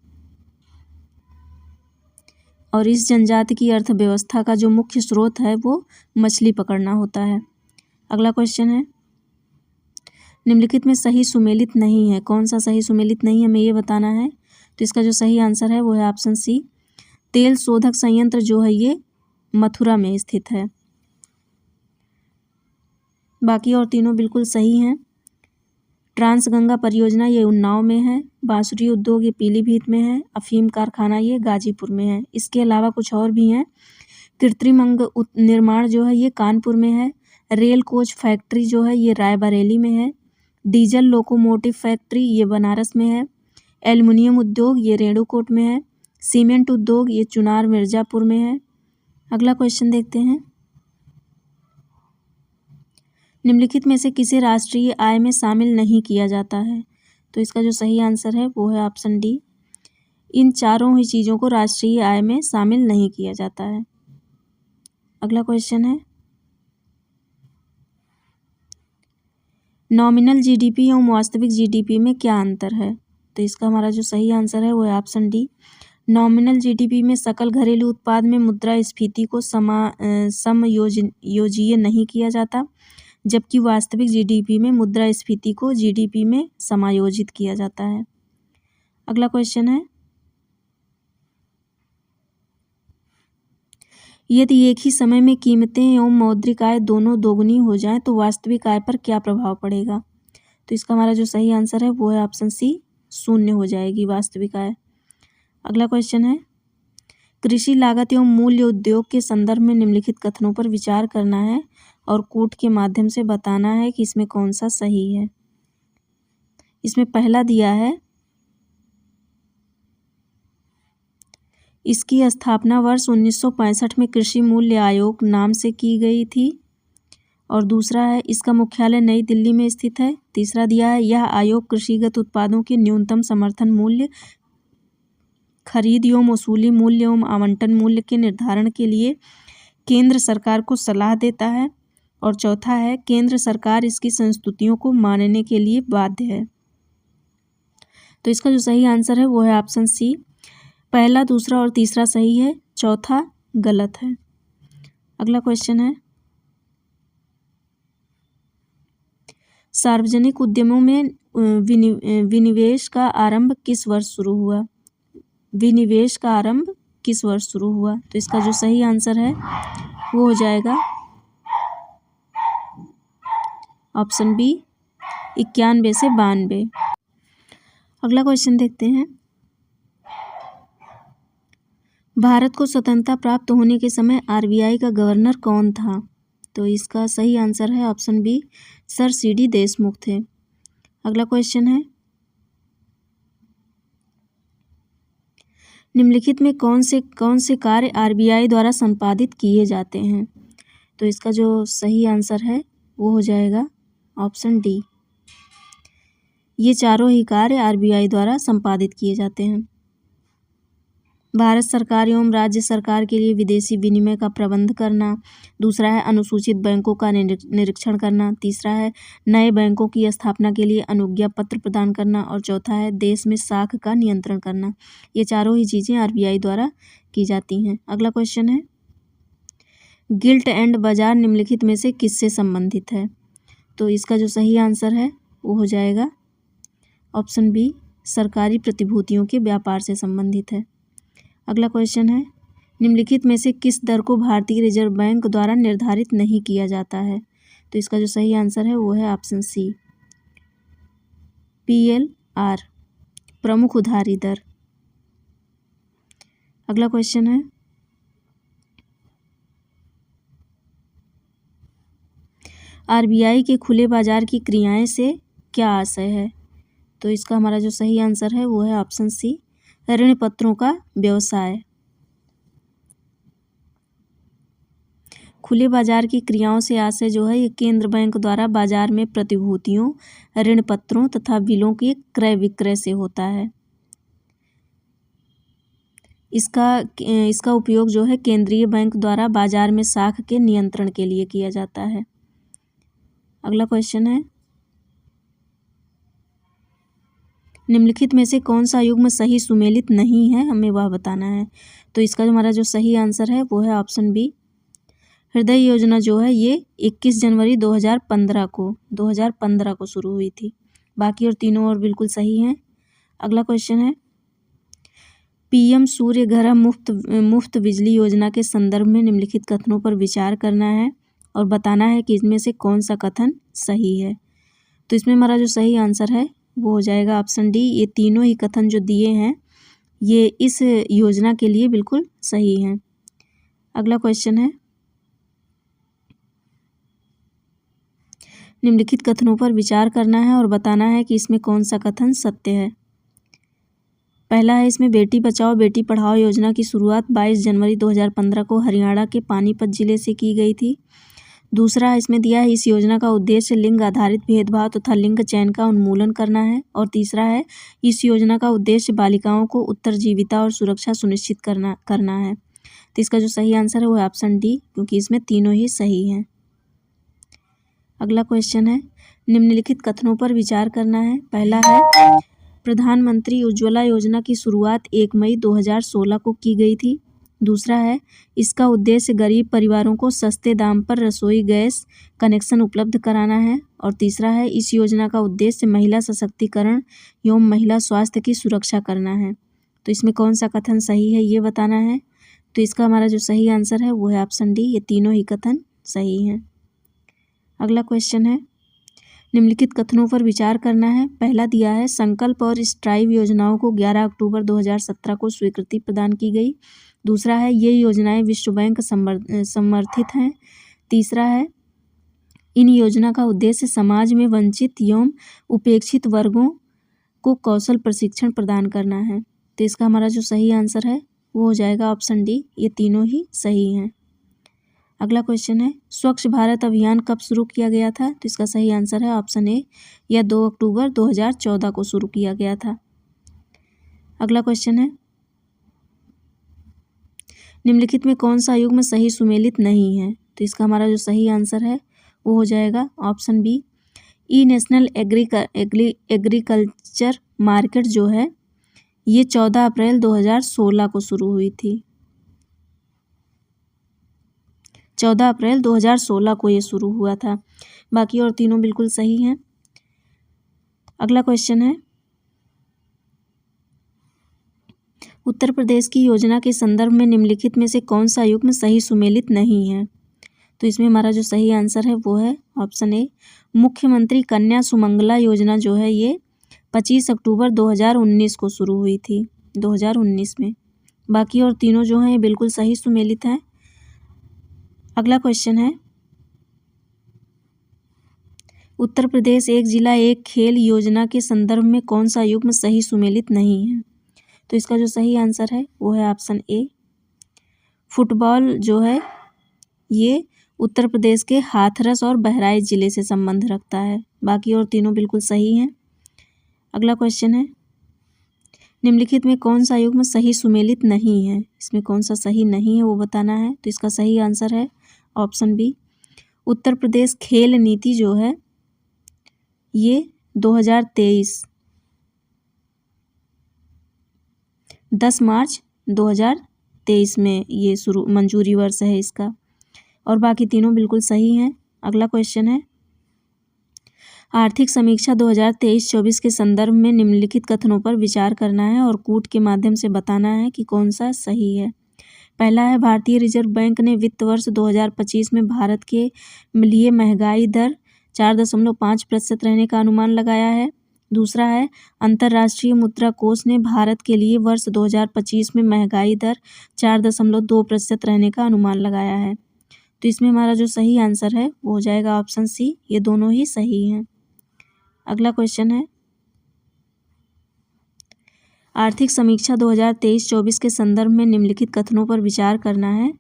और इस जनजाति की अर्थव्यवस्था का जो मुख्य स्रोत है वो मछली पकड़ना होता है। अगला क्वेश्चन है, निम्नलिखित में सही सुमेलित नहीं है। कौन सा सही सुमेलित नहीं है हमें ये बताना है। तो इसका जो सही आंसर है वो है ऑप्शन सी, तेल शोधक संयंत्र जो है ये मथुरा में स्थित है। बाकी और तीनों बिल्कुल सही हैं। ट्रांसगंगा परियोजना ये उन्नाव में है। बांसुरी उद्योग ये पीलीभीत में है। अफीम कारखाना ये गाजीपुर में है। इसके अलावा कुछ और भी हैं। कृत्रिम अंग निर्माण जो है ये कानपुर में है। रेल कोच फैक्ट्री जो है ये रायबरेली में है। डीजल लोकोमोटिव फैक्ट्री ये बनारस में है। एल्युमिनियम उद्योग ये रेणुकूट में है। सीमेंट उद्योग ये चुनार मिर्जापुर में है। अगला क्वेश्चन देखते हैं, निम्नलिखित में से किसे राष्ट्रीय आय में शामिल नहीं किया जाता है? तो इसका जो सही आंसर है वो है ऑप्शन डी, इन चारों ही चीज़ों को राष्ट्रीय आय में शामिल नहीं किया जाता है। अगला क्वेश्चन है, नॉमिनल जीडीपी एवं वास्तविक जीडीपी में क्या अंतर है? तो इसका हमारा जो सही आंसर है वो है ऑप्शन डी, नॉमिनल जीडीपी में सकल घरेलू उत्पाद में मुद्रास्फीति को समायोज्य नहीं किया जाता, जबकि वास्तविक जीडीपी में मुद्रास्फीति को जीडीपी में समायोजित किया जाता है। अगला क्वेश्चन है, यदि एक ही समय में कीमतें एवं मौद्रिक आय दोनों दोगुनी हो जाएं तो वास्तविक आय पर क्या प्रभाव पड़ेगा? तो इसका हमारा जो सही आंसर है वो है ऑप्शन सी, शून्य हो जाएगी वास्तविक आय। अगला क्वेश्चन है, कृषि लागत एवं मूल्य उद्योग के संदर्भ में निम्नलिखित कथनों पर विचार करना है और कूट के माध्यम से बताना है कि इसमें कौन सा सही है। इसमें पहला दिया है, इसकी स्थापना वर्ष 1965 में कृषि मूल्य आयोग नाम से की गई थी। और दूसरा है, इसका मुख्यालय नई दिल्ली में स्थित है। तीसरा दिया है, यह आयोग कृषिगत उत्पादों के न्यूनतम समर्थन मूल्य, खरीद एवं वसूली मूल्य एवं आवंटन मूल्य के निर्धारण के लिए केंद्र सरकार को सलाह देता है। और चौथा है, केंद्र सरकार इसकी संस्तुतियों को मानने के लिए बाध्य है। तो इसका जो सही आंसर है वो है ऑप्शन सी, पहला, दूसरा और तीसरा सही है, चौथा गलत है। अगला क्वेश्चन है, सार्वजनिक उद्यमों में विनिवेश का आरंभ किस वर्ष शुरू हुआ? विनिवेश का आरंभ किस वर्ष शुरू हुआ? तो इसका जो सही आंसर है वो हो जाएगा ऑप्शन बी, 91 से 92। अगला क्वेश्चन देखते हैं, भारत को स्वतंत्रता प्राप्त होने के समय आरबीआई का गवर्नर कौन था? तो इसका सही आंसर है option B, sir C D Deshmukh थे। अगला क्वेश्चन है, निम्नलिखित में कौन से कार्य आरबीआई द्वारा संपादित किए जाते हैं? तो इसका जो सही आंसर है वो हो जाएगा ऑप्शन डी। ये चारों ही कार्य आरबीआई द्वारा संपादित किए जाते हैं। भारत सरकार एवं राज्य सरकार के लिए विदेशी विनिमय का प्रबंध करना। दूसरा है अनुसूचित बैंकों का निरीक्षण करना। तीसरा है नए बैंकों की स्थापना के लिए अनुज्ञा पत्र प्रदान करना। और चौथा है देश में साख का नियंत्रण करना। ये चारों ही चीज़ें आरबीआई द्वारा की जाती हैं। अगला क्वेश्चन है, गिल्ट एंड बाजार निम्नलिखित में से किससे संबंधित है? तो इसका जो सही आंसर है वो हो जाएगा ऑप्शन बी, सरकारी प्रतिभूतियों के व्यापार से संबंधित है। अगला क्वेश्चन है, निम्नलिखित में से किस दर को भारतीय रिजर्व बैंक द्वारा निर्धारित नहीं किया जाता है? तो इसका जो सही आंसर है वो है ऑप्शन सी, PLR, प्रमुख उधारी दर। अगला क्वेश्चन है, आरबीआई के खुले बाजार की क्रियाएं से क्या आशय है? तो इसका हमारा जो सही आंसर है वो है ऑप्शन सी, ऋण पत्रों का व्यवसाय। खुले बाजार की क्रियाओं से आशय जो है ये केंद्र बैंक द्वारा बाजार में प्रतिभूतियों, ऋण पत्रों तथा बिलों के क्रय विक्रय से होता है। इसका उपयोग जो है केंद्रीय बैंक द्वारा बाजार में साख के नियंत्रण के लिए किया जाता है। अगला क्वेश्चन है, निम्नलिखित में से कौन सा युग्म सही सुमेलित नहीं है, हमें वह बताना है। तो इसका जो हमारा जो सही आंसर है वो है ऑप्शन बी, हृदय योजना जो है ये 21 जनवरी 2015 को शुरू हुई थी। बाकी और तीनों और बिल्कुल सही हैं। अगला क्वेश्चन है, पीएम सूर्य घर मुफ्त बिजली योजना के संदर्भ में निम्नलिखित कथनों पर विचार करना है और बताना है कि इनमें से कौन सा कथन सही है। तो इसमें हमारा जो सही आंसर है वो हो जाएगा ऑप्शन डी। ये तीनों ही कथन जो दिए हैं ये इस योजना के लिए बिल्कुल सही हैं। अगला क्वेश्चन है, निम्नलिखित कथनों पर विचार करना है और बताना है कि इसमें कौन सा कथन सत्य है। पहला है, इसमें बेटी बचाओ बेटी पढ़ाओ योजना की शुरुआत 22 जनवरी 2015 को हरियाणा के पानीपत जिले से की गई थी। दूसरा इसमें दिया है, इस योजना का उद्देश्य लिंग आधारित भेदभाव तथा लिंग चयन का उन्मूलन करना है। और तीसरा है, इस योजना का उद्देश्य बालिकाओं को उत्तरजीविता और सुरक्षा सुनिश्चित करना है। तो इसका जो सही आंसर है वो है ऑप्शन डी, क्योंकि इसमें तीनों ही सही हैं। अगला क्वेश्चन है, निम्नलिखित कथनों पर विचार करना है। पहला है, प्रधानमंत्री उज्ज्वला योजना की शुरुआत 1 मई 2016 को की गई थी। दूसरा है, इसका उद्देश्य गरीब परिवारों को सस्ते दाम पर रसोई गैस कनेक्शन उपलब्ध कराना है। और तीसरा है, इस योजना का उद्देश्य महिला सशक्तिकरण एवं महिला स्वास्थ्य की सुरक्षा करना है। तो इसमें कौन सा कथन सही है ये बताना है। तो इसका हमारा जो सही आंसर है वो है ऑप्शन डी, ये तीनों ही कथन सही हैं। अगला क्वेश्चन है, निम्नलिखित कथनों पर विचार करना है। पहला दिया है, संकल्प और स्ट्राइव योजनाओं को 11 अक्टूबर 2017 को स्वीकृति प्रदान की गई। दूसरा है, ये योजनाएं विश्व बैंक समर्थित हैं। तीसरा है, इन योजना का उद्देश्य समाज में वंचित एवं उपेक्षित वर्गों को कौशल प्रशिक्षण प्रदान करना है। तो इसका हमारा जो सही आंसर है वो हो जाएगा ऑप्शन डी, ये तीनों ही सही हैं। अगला क्वेश्चन है, स्वच्छ भारत अभियान कब शुरू किया गया था? तो इसका सही आंसर है ऑप्शन ए, यह 2 अक्टूबर 2014 को शुरू किया गया था। अगला क्वेश्चन है, निम्नलिखित में कौन सा युग्म सही सुमेलित नहीं है? तो इसका हमारा जो सही आंसर है वो हो जाएगा ऑप्शन बी, ई नेशनल एग्रीकल्चर मार्केट जो है ये 14 अप्रैल 2016 को शुरू हुई थी। 14 अप्रैल 2016 को ये शुरू हुआ था। बाकी और तीनों बिल्कुल सही हैं। अगला क्वेश्चन है, उत्तर प्रदेश की योजना के संदर्भ में निम्नलिखित में से कौन सा युग्म सही सुमेलित नहीं है? तो इसमें हमारा जो सही आंसर है वो है ऑप्शन ए, मुख्यमंत्री कन्या सुमंगला योजना जो है ये 25 अक्टूबर 2019 को शुरू हुई थी, 2019 में। बाकी और तीनों जो हैं ये बिल्कुल सही सुमेलित हैं। अगला क्वेश्चन है, उत्तर प्रदेश एक जिला एक खेल योजना के संदर्भ में कौन सा युग्म सही सुमेलित नहीं है? तो इसका जो सही आंसर है वो है ऑप्शन ए। फुटबॉल जो है ये उत्तर प्रदेश के हाथरस और बहराइच जिले से संबंध रखता है। बाकी और तीनों बिल्कुल सही हैं। अगला क्वेश्चन है, निम्नलिखित में कौन सा युग्म सही सुमेलित नहीं है? इसमें कौन सा सही नहीं है वो बताना है। तो इसका सही आंसर है ऑप्शन बी। उत्तर प्रदेश खेल नीति जो है ये 2023 10 मार्च 2023 में ये मंजूरी वर्ष है इसका, और बाकी तीनों बिल्कुल सही हैं। अगला क्वेश्चन है, आर्थिक समीक्षा 2023-24 के संदर्भ में निम्नलिखित कथनों पर विचार करना है और कूट के माध्यम से बताना है कि कौन सा सही है। पहला है, भारतीय रिजर्व बैंक ने वित्त वर्ष 2025 में भारत के लिए महंगाई दर 4.5% रहने का अनुमान लगाया है। दूसरा है, अंतर्राष्ट्रीय मुद्रा कोष ने भारत के लिए वर्ष 2025 में महंगाई दर 4.2% रहने का अनुमान लगाया है। तो इसमें हमारा जो सही आंसर है वो हो जाएगा ऑप्शन सी। ये दोनों ही सही हैं। अगला क्वेश्चन है, आर्थिक समीक्षा 2023-24 के संदर्भ में निम्नलिखित कथनों पर विचार करना है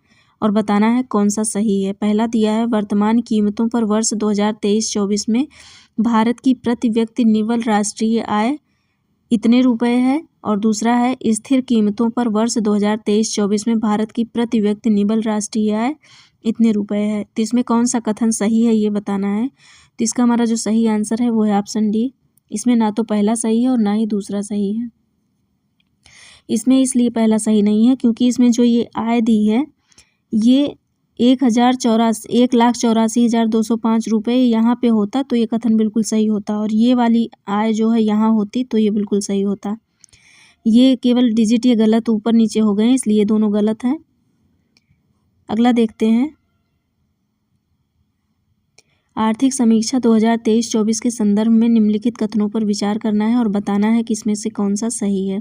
और बताना है कौन सा सही है। पहला दिया है, वर्तमान कीमतों पर वर्ष 2023-24 में भारत की प्रति व्यक्ति निव्वल राष्ट्रीय आय इतने रुपए है। और दूसरा है, स्थिर कीमतों पर वर्ष 2023-24 में भारत की प्रति व्यक्ति निव्वल राष्ट्रीय आय इतने रुपए है। तो इसमें कौन सा कथन सही है ये बताना है। तो इसका हमारा जो सही आंसर है वो है ऑप्शन डी। इसमें ना तो पहला सही है और ना ही दूसरा सही है। इसमें इसलिए पहला सही नहीं है क्योंकि इसमें जो ये आय दी है ये 1,84,205 रुपये यहाँ पे होता तो ये कथन बिल्कुल सही होता, और ये वाली आय जो है यहाँ होती तो ये बिल्कुल सही होता। ये केवल डिजिट ये गलत ऊपर नीचे हो गए हैं, इसलिए दोनों गलत हैं। अगला देखते हैं, आर्थिक समीक्षा 2023-24 के संदर्भ में निम्नलिखित कथनों पर विचार करना है और बताना है कि इसमें से कौन सा सही है।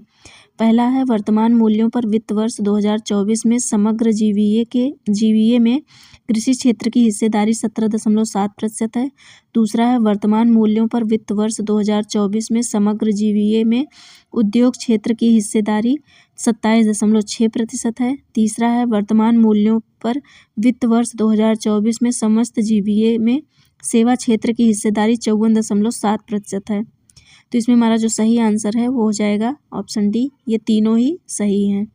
पहला है, वर्तमान मूल्यों पर वित्त वर्ष 2024 में समग्र जीवीए में कृषि क्षेत्र की हिस्सेदारी 17.7% है। दूसरा है, वर्तमान मूल्यों पर वित्त वर्ष 2024 में समग्र जीवीए में उद्योग क्षेत्र की हिस्सेदारी 27.6% है। तीसरा है, वर्तमान मूल्यों पर वित्त वर्ष 2024 में समस्त जीवीए में सेवा क्षेत्र की हिस्सेदारी 54.7% है। तो इसमें हमारा जो सही आंसर है वो हो जाएगा ऑप्शन डी। ये तीनों ही सही हैं।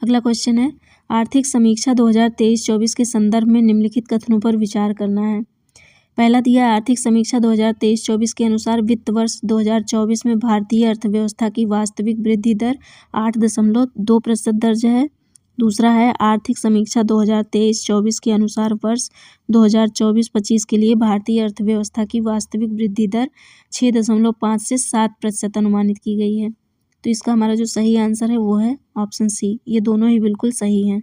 अगला क्वेश्चन है, आर्थिक समीक्षा 2023-24 के संदर्भ में निम्नलिखित कथनों पर विचार करना है। पहला दिया, आर्थिक समीक्षा 2023-24 के अनुसार वित्त वर्ष 2024 में भारतीय अर्थव्यवस्था की वास्तविक वृद्धि दर 8.2% दर्ज है। दूसरा है, आर्थिक समीक्षा 2023-24 के अनुसार वर्ष 2024-25 के लिए भारतीय अर्थव्यवस्था की वास्तविक वृद्धि दर 6.5 से 7% अनुमानित की गई है। तो इसका हमारा जो सही आंसर है वो है ऑप्शन सी। ये दोनों ही बिल्कुल सही हैं।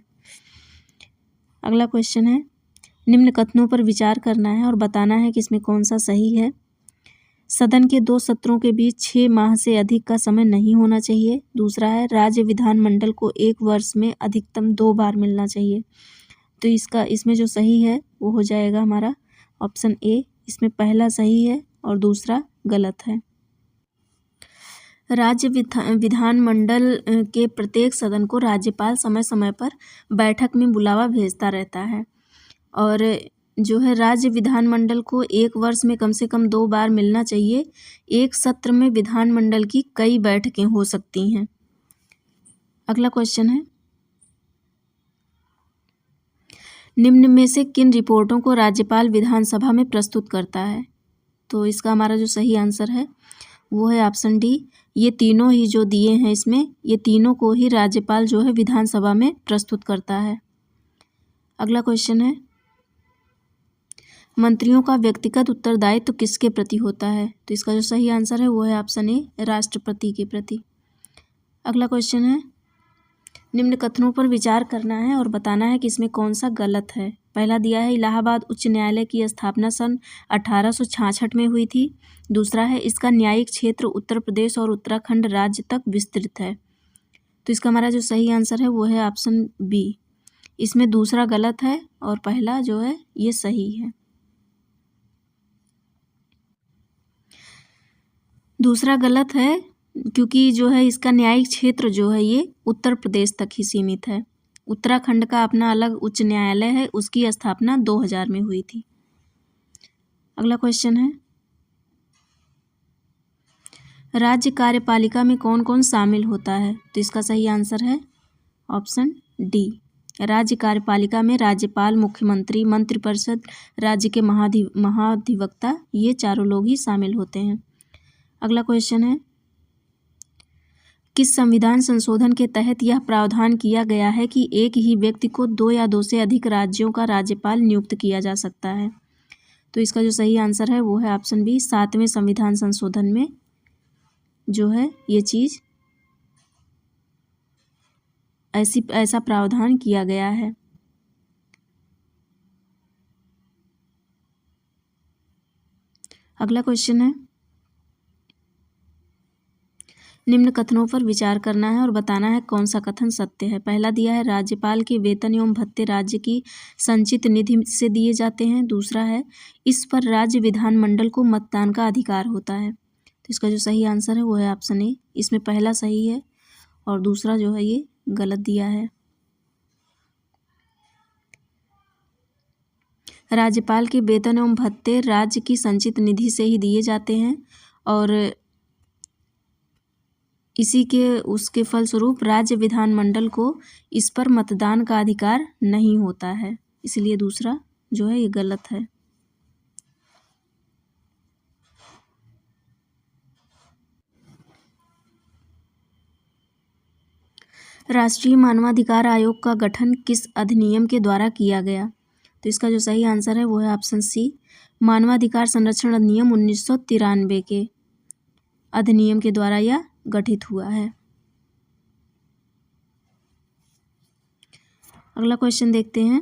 अगला क्वेश्चन है, निम्न कथनों पर विचार करना है और बताना है कि इसमें कौन सा सही है। सदन के 2 सत्रों के बीच 6 माह से अधिक का समय नहीं होना चाहिए। दूसरा है, राज्य विधानमंडल को 1 वर्ष में अधिकतम 2 बार मिलना चाहिए। तो इसमें जो सही है वो हो जाएगा हमारा ऑप्शन ए। इसमें पहला सही है और दूसरा गलत है। राज्य विधानमंडल के प्रत्येक सदन को राज्यपाल समय समय पर बैठक में बुलावा भेजता रहता है, और जो है राज्य विधानमंडल को 1 वर्ष में कम से कम 2 बार मिलना चाहिए। एक सत्र में विधानमंडल की कई बैठकें हो सकती हैं। अगला क्वेश्चन है, निम्न में से किन रिपोर्टों को राज्यपाल विधानसभा में प्रस्तुत करता है। तो इसका हमारा जो सही आंसर है वो है ऑप्शन डी। ये तीनों ही जो दिए हैं इसमें, ये तीनों को ही राज्यपाल जो है विधानसभा में प्रस्तुत करता है। अगला क्वेश्चन है, मंत्रियों का व्यक्तिगत उत्तरदायित्व किसके प्रति होता है। तो इसका जो सही आंसर है वो है ऑप्शन ए, राष्ट्रपति के प्रति। अगला क्वेश्चन है, निम्न कथनों पर विचार करना है और बताना है कि इसमें कौन सा गलत है। पहला दिया है, इलाहाबाद उच्च न्यायालय की स्थापना सन 1866 में हुई थी। दूसरा है, इसका न्यायिक क्षेत्र उत्तर प्रदेश और उत्तराखंड राज्य तक विस्तृत है। तो इसका हमारा जो सही आंसर है वो है ऑप्शन बी। इसमें दूसरा गलत है और पहला जो है ये सही है। दूसरा गलत है, क्योंकि जो है इसका न्यायिक क्षेत्र जो है ये उत्तर प्रदेश तक ही सीमित है। उत्तराखंड का अपना अलग उच्च न्यायालय है, उसकी स्थापना 2000 में हुई थी। अगला क्वेश्चन है, राज्य कार्यपालिका में कौन कौन शामिल होता है? तो इसका सही आंसर है ऑप्शन डी। राज्य कार्यपालिका में राज्यपाल, मुख्यमंत्री, मंत्रिपरिषद, राज्य के महाधिवक्ता, ये चारों लोग ही शामिल होते हैं। अगला क्वेश्चन है, किस संविधान संशोधन के तहत यह प्रावधान किया गया है कि एक ही व्यक्ति को 2 या 2 से अधिक राज्यों का राज्यपाल नियुक्त किया जा सकता है? तो इसका जो सही आंसर है वो है ऑप्शन बी। 7वें संविधान संशोधन में जो है ये चीज़ ऐसा प्रावधान किया गया है। अगला क्वेश्चन है, निम्न कथनों पर विचार करना है और बताना है कौन सा कथन सत्य है। पहला दिया है, राज्यपाल के वेतन एवं भत्ते राज्य की संचित निधि से दिए जाते हैं। दूसरा है, इस पर राज्य विधानमंडल को मतदान का अधिकार होता है। तो इसका जो सही आंसर है वो है ऑप्शन ए। इसमें पहला सही है और दूसरा जो है ये गलत दिया है। राज्यपाल के वेतन एवं भत्ते राज्य की संचित निधि से ही दिए जाते हैं और इसी के उसके फलस्वरूप राज्य विधानमंडल को इस पर मतदान का अधिकार नहीं होता है, इसलिए दूसरा जो है ये गलत है। राष्ट्रीय मानवाधिकार आयोग का गठन किस अधिनियम के द्वारा किया गया? तो इसका जो सही आंसर है वो है ऑप्शन सी। मानवाधिकार संरक्षण अधिनियम 1993 के अधिनियम के द्वारा यह गठित हुआ है। अगला क्वेश्चन देखते हैं,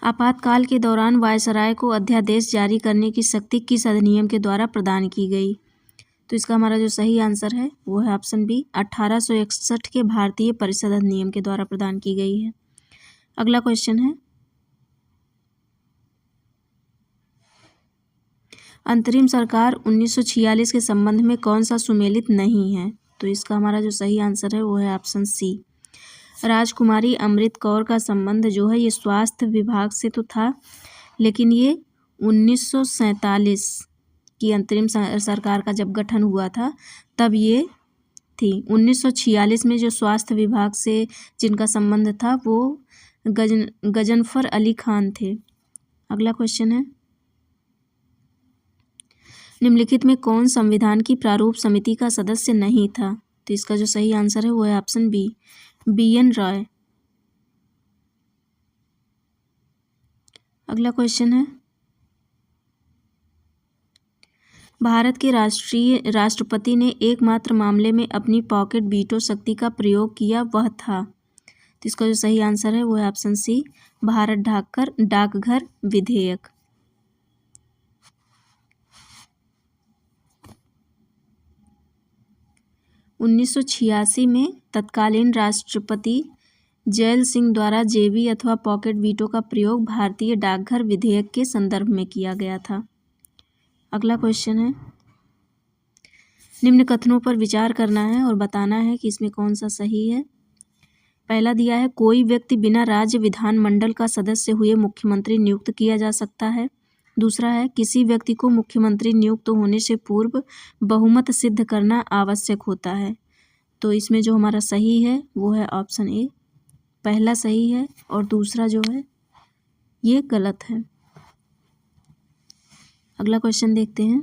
आपातकाल के दौरान वायसराय को अध्यादेश जारी करने की शक्ति किस अधिनियम के द्वारा प्रदान की गई? तो इसका हमारा जो सही आंसर है वो है ऑप्शन बी। 1861 के भारतीय परिषद अधिनियम के द्वारा प्रदान की गई है। अगला क्वेश्चन है, अंतरिम सरकार 1946 के संबंध में कौन सा सुमेलित नहीं है? तो इसका हमारा जो सही आंसर है वो है ऑप्शन सी। राजकुमारी अमृत कौर का संबंध जो है ये स्वास्थ्य विभाग से तो था, लेकिन ये 1947 की अंतरिम सरकार का जब गठन हुआ था तब ये थी। 1946 में जो स्वास्थ्य विभाग से जिनका संबंध था वो गजनफर अली खान थे। अगला क्वेश्चन है, निम्नलिखित में कौन संविधान की प्रारूप समिति का सदस्य नहीं था? तो इसका जो सही आंसर है वो है ऑप्शन बी, BN रॉय। अगला क्वेश्चन है, भारत के राष्ट्रपति ने एकमात्र मामले में अपनी पॉकेट वीटो शक्ति का प्रयोग किया, वह था? तो इसका जो सही आंसर है वो है ऑप्शन सी, भारत डाकघर विधेयक। उन्नीस 1986 में तत्कालीन राष्ट्रपति जैल सिंह द्वारा जेबी अथवा पॉकेट वीटो का प्रयोग भारतीय डाकघर विधेयक के संदर्भ में किया गया था। अगला क्वेश्चन है, निम्न कथनों पर विचार करना है और बताना है कि इसमें कौन सा सही है। पहला दिया है, कोई व्यक्ति बिना राज्य विधानमंडल का सदस्य हुए मुख्यमंत्री नियुक्त किया जा सकता है। दूसरा है, किसी व्यक्ति को मुख्यमंत्री नियुक्त होने से पूर्व बहुमत सिद्ध करना आवश्यक होता है। तो इसमें जो हमारा सही है वो है ऑप्शन ए, पहला सही है और दूसरा जो है ये गलत है। अगला क्वेश्चन देखते हैं,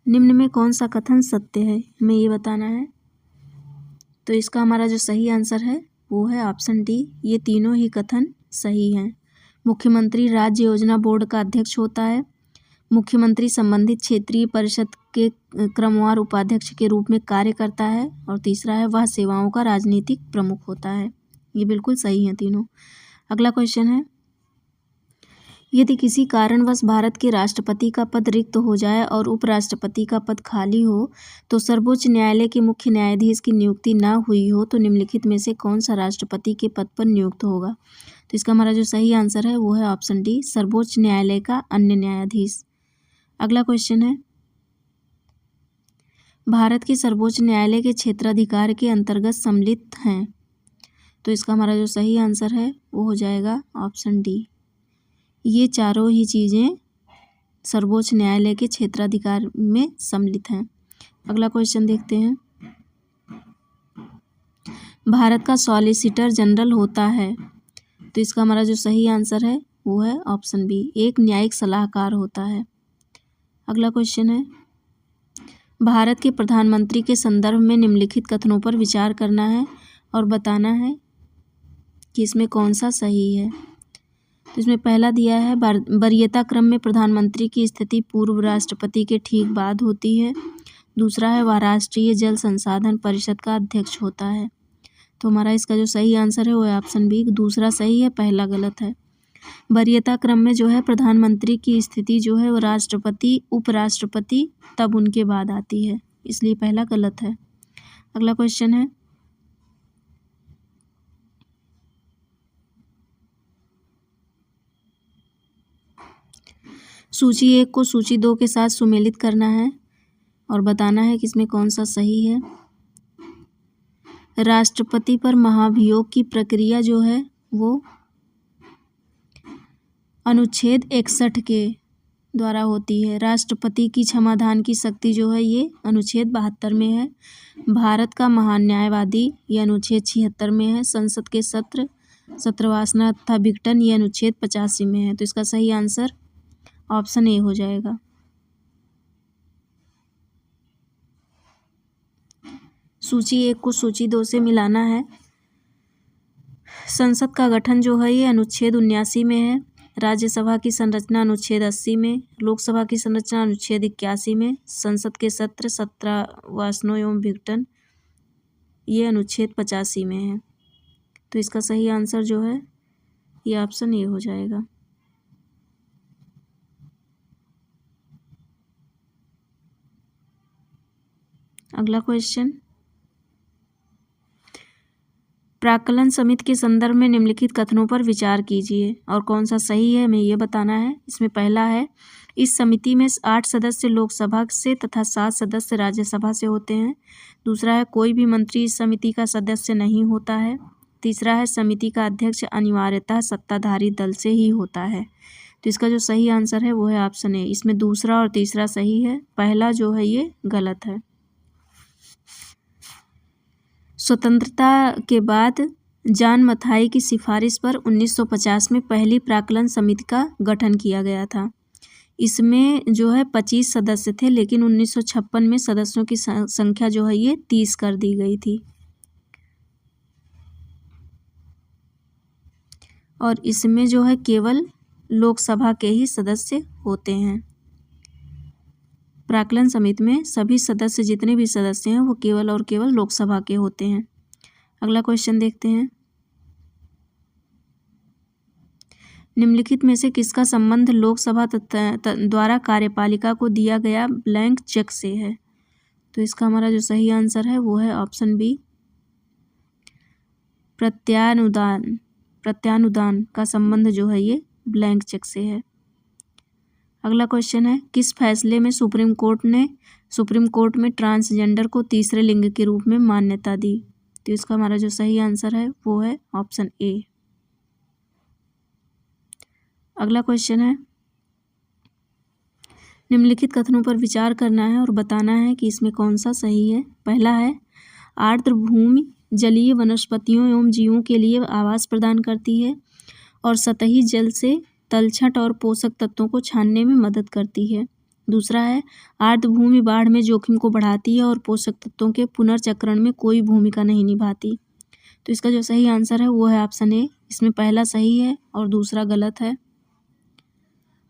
निम्न में कौन सा कथन सत्य है, हमें ये बताना है। तो इसका हमारा जो सही आंसर है वो है ऑप्शन डी, ये तीनों ही कथन सही हैं। मुख्यमंत्री राज्य योजना बोर्ड का अध्यक्ष होता है। मुख्यमंत्री संबंधित क्षेत्रीय परिषद के क्रमवार उपाध्यक्ष के रूप में कार्य करता है। और तीसरा है, वह सेवाओं का राजनीतिक प्रमुख होता है। ये बिल्कुल सही हैं तीनों। अगला क्वेश्चन है, यदि किसी कारणवश भारत के राष्ट्रपति का पद रिक्त हो जाए और उपराष्ट्रपति का पद खाली हो तो सर्वोच्च न्यायालय के मुख्य न्यायाधीश की नियुक्ति न हुई हो तो निम्नलिखित में से कौन सा राष्ट्रपति के पद पर नियुक्त होगा। तो इसका हमारा जो सही आंसर है वो है ऑप्शन डी, सर्वोच्च न्यायालय का अन्य न्यायाधीश। अगला क्वेश्चन है, भारत के सर्वोच्च न्यायालय के क्षेत्राधिकार के अंतर्गत सम्मिलित हैं। तो इसका हमारा जो सही आंसर है वो हो जाएगा ऑप्शन डी। ये चारों ही चीज़ें सर्वोच्च न्यायालय के क्षेत्राधिकार में सम्मिलित हैं। अगला क्वेश्चन देखते हैं, भारत का सॉलिसिटर जनरल होता है। तो इसका हमारा जो सही आंसर है वो है ऑप्शन बी, एक न्यायिक सलाहकार होता है। अगला क्वेश्चन है, भारत के प्रधानमंत्री के संदर्भ में निम्नलिखित कथनों पर विचार करना है और बताना है कि इसमें कौन सा सही है। तो इसमें पहला दिया है, वरीयता क्रम में प्रधानमंत्री की स्थिति पूर्व राष्ट्रपति के ठीक बाद होती है। दूसरा है, वह राष्ट्रीय जल संसाधन परिषद का अध्यक्ष होता है। तो हमारा इसका जो सही आंसर है वो है ऑप्शन बी, दूसरा सही है, पहला गलत है। वरीयता क्रम में जो है प्रधानमंत्री की स्थिति जो है वो राष्ट्रपति, उपराष्ट्रपति तब उनके बाद आती है, इसलिए पहला गलत है। अगला क्वेश्चन है, सूची 1 को सूची 2 के साथ सुमेलित करना है और बताना है कि इसमें कौन सा सही है। राष्ट्रपति पर महाभियोग की प्रक्रिया जो है वो अनुच्छेद 61 के द्वारा होती है। राष्ट्रपति की क्षमादान की शक्ति जो है ये अनुच्छेद 72 में है। भारत का महान न्यायवादी ये अनुच्छेद 76 में है। संसद के सत्र, सत्रवासना तथा विघटन ये अनुच्छेद 85 में है। तो इसका सही आंसर ऑप्शन ए हो जाएगा। सूची 1 को सूची 2 से मिलाना है। संसद का गठन जो है ये अनुच्छेद 79 में है। राज्यसभा की संरचना अनुच्छेद 80 में, लोकसभा की संरचना अनुच्छेद 81 में, संसद के सत्र, सत्रवासना एवं विघटन ये अनुच्छेद 85 में है। तो इसका सही आंसर जो है ये ऑप्शन ए हो जाएगा। अगला क्वेश्चन, प्राक्कलन समिति के संदर्भ में निम्नलिखित कथनों पर विचार कीजिए और कौन सा सही है हमें ये बताना है। इसमें पहला है, इस समिति में 8 सदस्य लोकसभा से तथा 7 सदस्य राज्यसभा से होते हैं। दूसरा है, कोई भी मंत्री इस समिति का सदस्य नहीं होता है। तीसरा है, समिति का अध्यक्ष अनिवार्यतः सत्ताधारी दल से ही होता है। तो इसका जो सही आंसर है वो है ऑप्शन ए। इसमें दूसरा और तीसरा सही है, पहला जो है ये गलत है। स्वतंत्रता के बाद जॉन मथाई की सिफारिश पर 1950 में पहली प्राक्कलन समिति का गठन किया गया था। इसमें जो है 25 सदस्य थे, लेकिन 1956 में सदस्यों की संख्या जो है ये 30 कर दी गई थी। और इसमें जो है केवल लोकसभा के ही सदस्य होते हैं। प्राक्कलन समिति में सभी सदस्य, जितने भी सदस्य हैं वो केवल और केवल लोकसभा के होते हैं। अगला क्वेश्चन देखते हैं, निम्नलिखित में से किसका संबंध लोकसभा द्वारा कार्यपालिका को दिया गया ब्लैंक चेक से है। तो इसका हमारा जो सही आंसर है वो है ऑप्शन बी, प्रत्यानुदान का संबंध जो है ये ब्लैंक चेक से है। अगला क्वेश्चन है, किस फैसले में सुप्रीम कोर्ट में ट्रांसजेंडर को तीसरे लिंग के रूप में मान्यता दी। तो इसका हमारा जो सही आंसर है वो है ऑप्शन ए। अगला क्वेश्चन है, निम्नलिखित कथनों पर विचार करना है और बताना है कि इसमें कौन सा सही है। पहला है, आर्द्र भूमि जलीय वनस्पतियों एवं जीवों के लिए आवास प्रदान करती है और सतही जल से तलछट और पोषक तत्वों को छानने में मदद करती है। दूसरा है, आर्द्र भूमि बाढ़ में जोखिम को बढ़ाती है और पोषक तत्वों के पुनर्चक्रण में कोई भूमिका नहीं निभाती। तो इसका जो सही आंसर है वो है ऑप्शन ए। इसमें पहला सही है और दूसरा गलत है।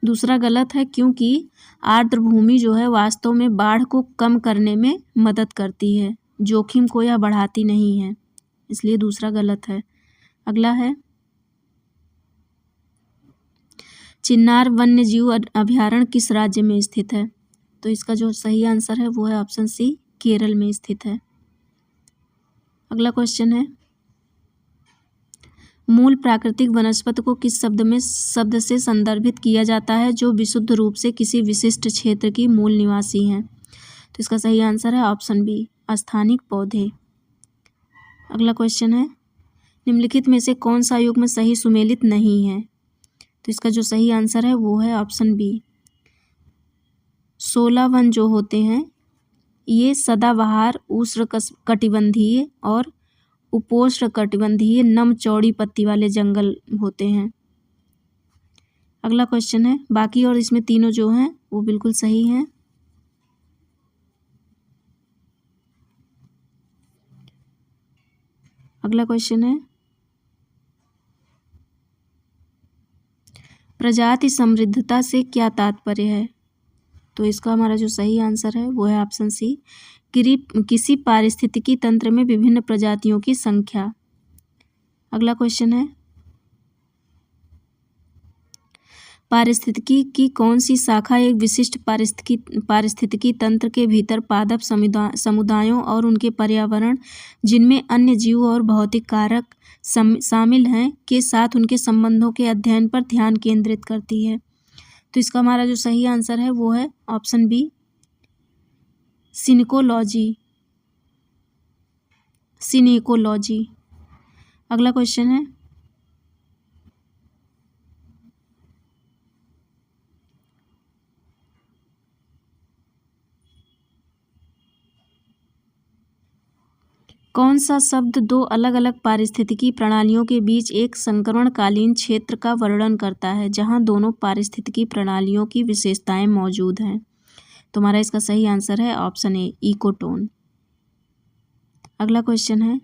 दूसरा गलत है क्योंकि आर्द्र भूमि जो है वास्तव में बाढ़ को कम करने में मदद करती है, जोखिम को यह बढ़ाती नहीं है, इसलिए दूसरा गलत है। अगला है, चिन्नार वन्य जीव अभयारण्य किस राज्य में स्थित है? तो इसका जो सही आंसर है वो है ऑप्शन सी, केरल में स्थित है। अगला क्वेश्चन है, मूल प्राकृतिक वनस्पति को किस शब्द से संदर्भित किया जाता है जो विशुद्ध रूप से किसी विशिष्ट क्षेत्र की मूल निवासी हैं? तो इसका सही आंसर है ऑप्शन बी, स्थानिक पौधे। अगला क्वेश्चन है, निम्नलिखित में से कौन सा युग्म सही सुमेलित नहीं है? तो इसका जो सही आंसर है वो है ऑप्शन बी, 16 वन जो होते हैं ये सदाबहार, उष्णकटिबंधीय और उपोष्णकटिबंधीय नम चौड़ी पत्ती वाले जंगल होते हैं। अगला क्वेश्चन है, बाकी और इसमें तीनों जो हैं वो बिल्कुल सही हैं। अगला क्वेश्चन है, प्रजाति समृद्धता से क्या तात्पर्य है? तो इसका हमारा जो सही आंसर है वो है ऑप्शन सी, किसी पारिस्थितिकी तंत्र में विभिन्न प्रजातियों की संख्या। अगला क्वेश्चन है, पारिस्थितिकी की कौन सी शाखा एक विशिष्ट पारिस्थितिकी तंत्र के भीतर पादप समुदायों और उनके पर्यावरण, जिनमें अन्य जीव और भौतिक कारक शामिल हैं, के साथ उनके संबंधों के अध्ययन पर ध्यान केंद्रित करती है? तो इसका हमारा जो सही आंसर है वो है ऑप्शन बी, सिनेकोलॉजी। अगला क्वेश्चन है, कौन सा शब्द दो अलग अलग पारिस्थितिकी प्रणालियों के बीच एक संक्रमणकालीन क्षेत्र का वर्णन करता है जहां दोनों पारिस्थितिकी प्रणालियों की विशेषताएं मौजूद हैं? तो हमारा इसका सही आंसर है ऑप्शन ए, इकोटोन। अगला क्वेश्चन है,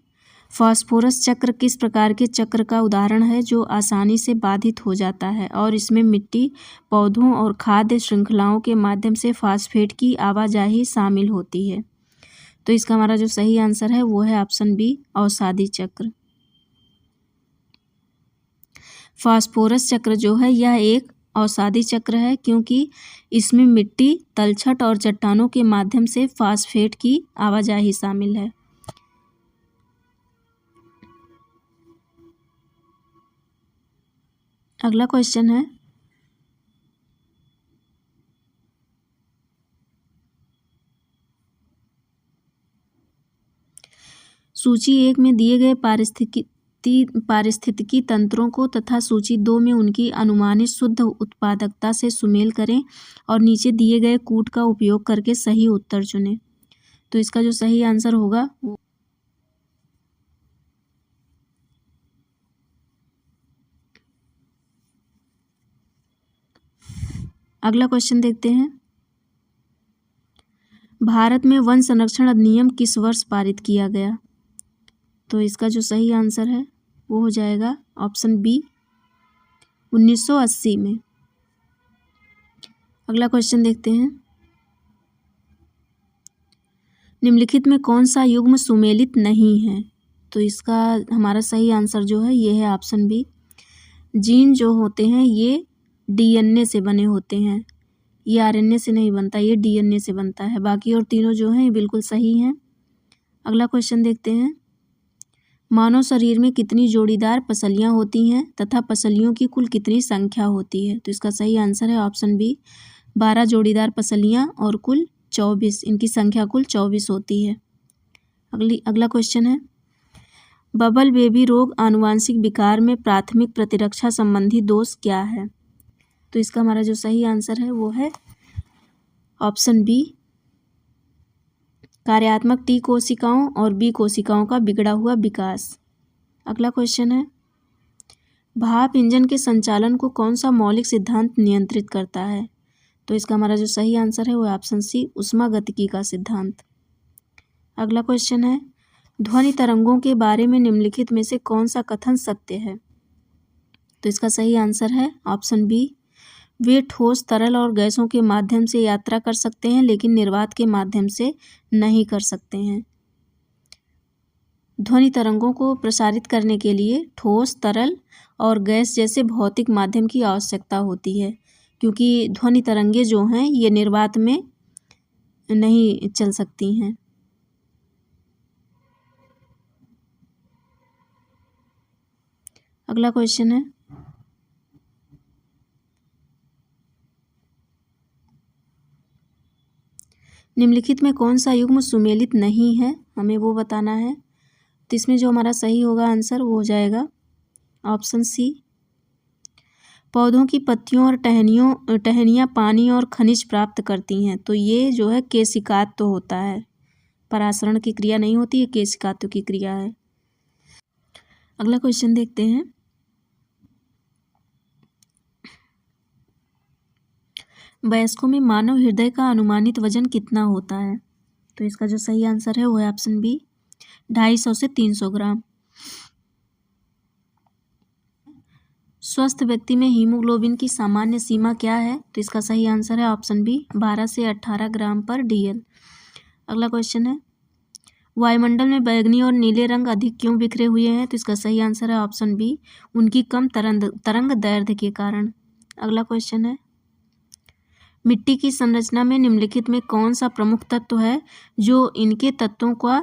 फास्फोरस चक्र किस प्रकार के चक्र का उदाहरण है जो आसानी से बाधित हो जाता है और इसमें मिट्टी, पौधों और खाद्य श्रृंखलाओं के माध्यम से फास्फेट की आवाजाही शामिल होती है? तो इसका हमारा जो सही आंसर है वो है ऑप्शन बी, अवसादी चक्र। फास्फोरस चक्र जो है यह एक अवसादी चक्र है क्योंकि इसमें मिट्टी, तलछट और चट्टानों के माध्यम से फास्फेट की आवाजाही शामिल है। अगला क्वेश्चन है, सूची 1 में दिए गए पारिस्थितिकी तंत्रों को तथा सूची 2 में उनकी अनुमानित शुद्ध उत्पादकता से सुमेल करें और नीचे दिए गए कूट का उपयोग करके सही उत्तर चुनें। तो इसका जो सही आंसर होगा, अगला क्वेश्चन देखते हैं, भारत में वन संरक्षण अधिनियम किस वर्ष पारित किया गया? तो इसका जो सही आंसर है वो हो जाएगा ऑप्शन बी, 1980 में। अगला क्वेश्चन देखते हैं, निम्नलिखित में कौन सा युग्म सुमेलित नहीं है? तो इसका हमारा सही आंसर जो है ये है ऑप्शन बी, जीन जो होते हैं ये डीएनए से बने होते हैं, ये आरएनए से नहीं बनता, ये डीएनए से बनता है। बाकी और तीनों जो हैं ये बिल्कुल सही हैं। अगला क्वेश्चन देखते हैं, मानव शरीर में कितनी जोड़ीदार पसलियाँ होती हैं तथा पसलियों की कुल कितनी संख्या होती है? तो इसका सही आंसर है ऑप्शन बी, 12 जोड़ीदार पसलियाँ और कुल 24, इनकी संख्या कुल 24 होती है। अगला क्वेश्चन है, बबल बेबी रोग आनुवांशिक विकार में प्राथमिक प्रतिरक्षा संबंधी दोष क्या है? तो इसका हमारा जो सही आंसर है वो है ऑप्शन बी, कार्यात्मक टी कोशिकाओं और बी कोशिकाओं का बिगड़ा हुआ विकास। अगला क्वेश्चन है, भाप इंजन के संचालन को कौन सा मौलिक सिद्धांत नियंत्रित करता है? तो इसका हमारा जो सही आंसर है वो ऑप्शन सी, ऊष्मागतिकी का सिद्धांत। अगला क्वेश्चन है, ध्वनि तरंगों के बारे में निम्नलिखित में से कौन सा कथन सत्य है? तो इसका सही आंसर है ऑप्शन बी, वे ठोस, तरल और गैसों के माध्यम से यात्रा कर सकते हैं लेकिन निर्वात के माध्यम से नहीं कर सकते हैं। ध्वनि तरंगों को प्रसारित करने के लिए ठोस, तरल और गैस जैसे भौतिक माध्यम की आवश्यकता होती है, क्योंकि ध्वनि तरंगें जो हैं ये निर्वात में नहीं चल सकती हैं। अगला क्वेश्चन है, निम्नलिखित में कौन सा युग्म सुमेलित नहीं है, हमें वो बताना है। तो इसमें जो हमारा सही होगा आंसर वो हो जाएगा ऑप्शन सी। पौधों की पत्तियों और टहनियाँ पानी और खनिज प्राप्त करती हैं, तो ये जो है केशिकात तो होता है, परासरण की क्रिया नहीं होती है, केशिकात्व की क्रिया है। अगला क्वेश्चन देखते हैं, वयस्कों में मानव हृदय का अनुमानित वजन कितना होता है। तो इसका जो सही आंसर है वो है ऑप्शन बी 250 से 300 ग्राम। स्वस्थ व्यक्ति में हीमोग्लोबिन की सामान्य सीमा क्या है। तो इसका सही आंसर है ऑप्शन बी 12 से 18 ग्राम पर DL। अगला क्वेश्चन है, वायुमंडल में बैंगनी और नीले रंग अधिक क्यों बिखरे हुए हैं। तो इसका सही आंसर है ऑप्शन बी उनकी कम तरंग दैर्ध्य के कारण। अगला क्वेश्चन है, मिट्टी की संरचना में निम्नलिखित में कौन सा प्रमुख तत्व है जो इनके तत्वों का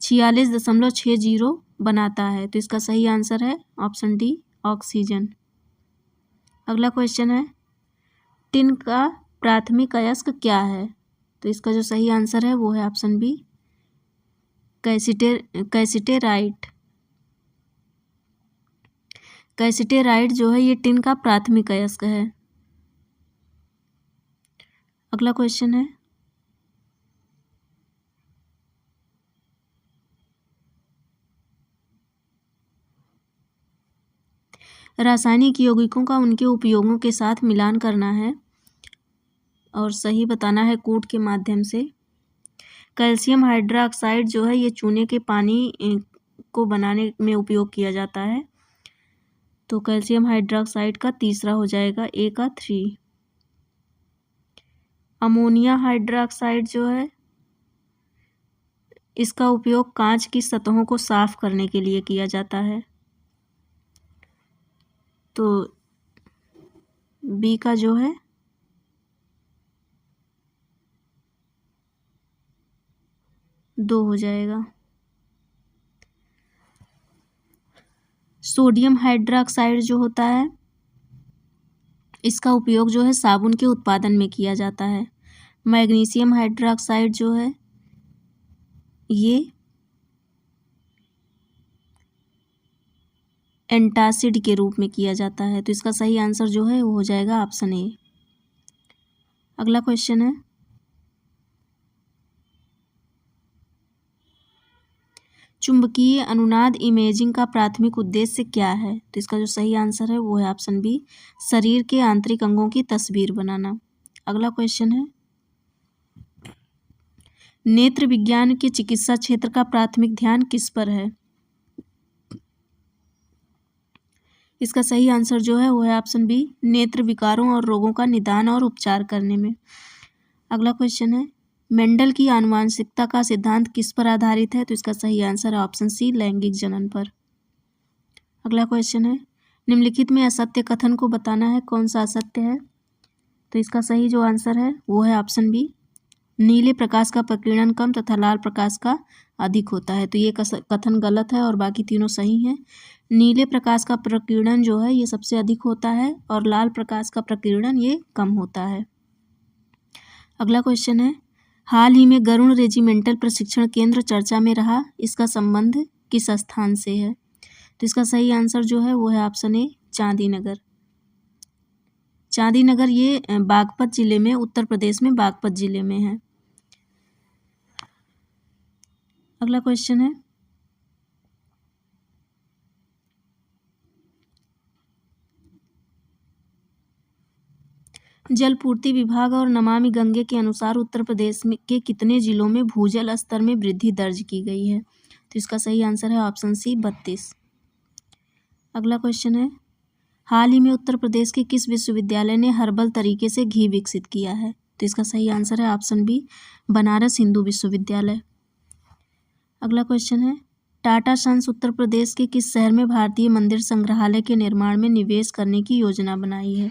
46.60 बनाता है। तो इसका सही आंसर है ऑप्शन डी ऑक्सीजन। अगला क्वेश्चन है, टिन का प्राथमिक अयस्क क्या है। तो इसका जो सही आंसर है वो है ऑप्शन बी कैसिटेराइट। कैसिटेराइट जो है ये टिन का प्राथमिक अयस्क है। अगला क्वेश्चन है, रासायनिक यौगिकों का उनके उपयोगों के साथ मिलान करना है और सही बताना है कूट के माध्यम से। कैल्शियम हाइड्रोक्साइड जो है ये चूने के पानी को बनाने में उपयोग किया जाता है, तो कैल्शियम हाइड्रोक्साइड का तीसरा हो जाएगा ए का 3। अमोनिया हाइड्रोक्साइड जो है इसका उपयोग कांच की सतहों को साफ करने के लिए किया जाता है, तो बी का जो है 2 हो जाएगा। सोडियम हाइड्रोक्साइड जो होता है इसका उपयोग जो है साबुन के उत्पादन में किया जाता है। मैग्नीशियम हाइड्रोक्साइड जो है ये एंटासिड के रूप में किया जाता है, तो इसका सही आंसर जो है वो हो जाएगा ऑप्शन ए। अगला क्वेश्चन है, चुंबकीय अनुनाद इमेजिंग का प्राथमिक उद्देश्य क्या है। तो इसका जो सही आंसर है वो है ऑप्शन बी शरीर के आंतरिक अंगों की तस्वीर बनाना। अगला क्वेश्चन है, नेत्र विज्ञान के चिकित्सा क्षेत्र का प्राथमिक ध्यान किस पर है। इसका सही आंसर जो है वो है ऑप्शन बी नेत्र विकारों और रोगों का निदान और उपचार करने में। अगला क्वेश्चन है, मेंडल की आनुवंशिकता का सिद्धांत किस पर आधारित है। तो इसका सही आंसर है ऑप्शन सी लैंगिक जनन पर। अगला क्वेश्चन है, निम्नलिखित में असत्य कथन को बताना है, कौन सा असत्य है। तो इसका सही जो आंसर है वो है ऑप्शन बी नीले प्रकाश का प्रकीर्णन कम तथा लाल प्रकाश का अधिक होता है। तो ये कथन गलत है और बाकी तीनों सही हैं। नीले प्रकाश का प्रकीर्णन जो है ये सबसे अधिक होता है और लाल प्रकाश का प्रकीर्णन ये कम होता है। अगला क्वेश्चन है, हाल ही में गरुड़ रेजिमेंटल प्रशिक्षण केंद्र चर्चा में रहा, इसका संबंध किस स्थान से है। तो इसका सही आंसर जो है वो है ऑप्शन ए चांदीनगर। चांदीनगर ये बागपत जिले में, उत्तर प्रदेश में बागपत जिले में है। अगला क्वेश्चन है, जल पूर्ति विभाग और नमामि गंगे के अनुसार उत्तर प्रदेश में के कितने जिलों में भूजल स्तर में वृद्धि दर्ज की गई है। तो इसका सही आंसर है ऑप्शन सी 32। अगला क्वेश्चन है, हाल ही में उत्तर प्रदेश के किस विश्वविद्यालय ने हर्बल तरीके से घी विकसित किया है। तो इसका सही आंसर है ऑप्शन बी बनारस हिंदू विश्वविद्यालय। अगला क्वेश्चन है, टाटा सन्स उत्तर प्रदेश के किस शहर में भारतीय मंदिर संग्रहालय के निर्माण में निवेश करने की योजना बनाई है?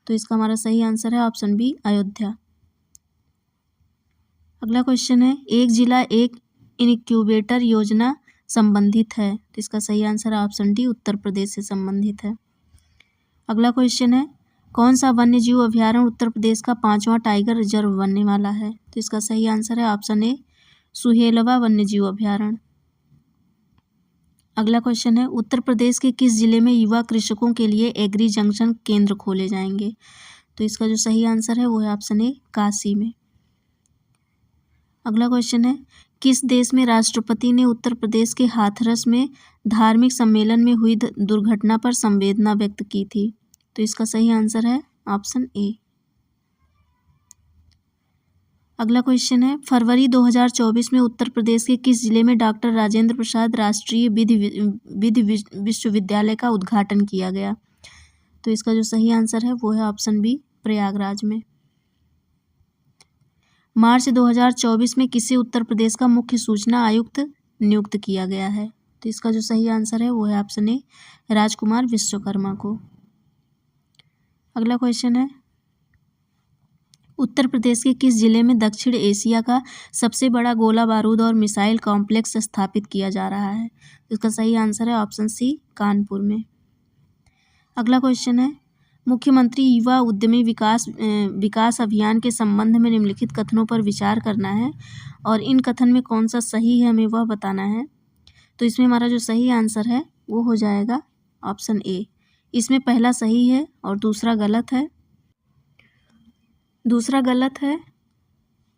तो इसका हमारा सही आंसर है ऑप्शन बी, अयोध्या। अगला क्वेश्चन है, एक जिला एक इनक्यूबेटर योजना संबंधित है? तो इसका सही आंसर है ऑप्शन डी, उत्तर प्रदेश से संबंधित है। अगला क्वेश्चन है, कौन सा वन्य जीव अभ्यारण्य उत्तर प्रदेश का 5वां टाइगर रिजर्व बनने वाला है? तो इसका सही आंसर है ऑप्शन ए, सुहेलवा वन्य जीव अभ्यारण्य। अगला क्वेश्चन है, उत्तर प्रदेश के किस जिले में युवा कृषकों के लिए एग्री जंक्शन केंद्र खोले जाएंगे? तो इसका जो सही आंसर है वो है ऑप्शन ए, काशी में। अगला क्वेश्चन है, किस देश में राष्ट्रपति ने उत्तर प्रदेश के हाथरस में धार्मिक सम्मेलन में हुई दुर्घटना पर संवेदना व्यक्त की थी? तो इसका सही आंसर है ऑप्शन ए। अगला क्वेश्चन है, फरवरी 2024 में उत्तर प्रदेश के किस जिले में डॉक्टर राजेंद्र प्रसाद राष्ट्रीय विधि विश्वविद्यालय का उद्घाटन किया गया? तो इसका जो सही आंसर है वो है ऑप्शन बी, प्रयागराज में। मार्च 2024 में किसे उत्तर प्रदेश का मुख्य सूचना आयुक्त नियुक्त किया गया है? तो इसका जो सही आंसर है वो है ऑप्शन ए, राजकुमार विश्वकर्मा को। अगला क्वेश्चन है, उत्तर प्रदेश के किस जिले में दक्षिण एशिया का सबसे बड़ा गोला बारूद और मिसाइल कॉम्प्लेक्स स्थापित किया जा रहा है? इसका सही आंसर है ऑप्शन सी, कानपुर में। अगला क्वेश्चन है, मुख्यमंत्री युवा उद्यमी विकास अभियान के संबंध में निम्नलिखित कथनों पर विचार करना है और इन कथन में कौन सा सही है हमें वह बताना है। तो इसमें हमारा जो सही आंसर है वो हो जाएगा ऑप्शन ए। इसमें पहला सही है और दूसरा गलत है। दूसरा गलत है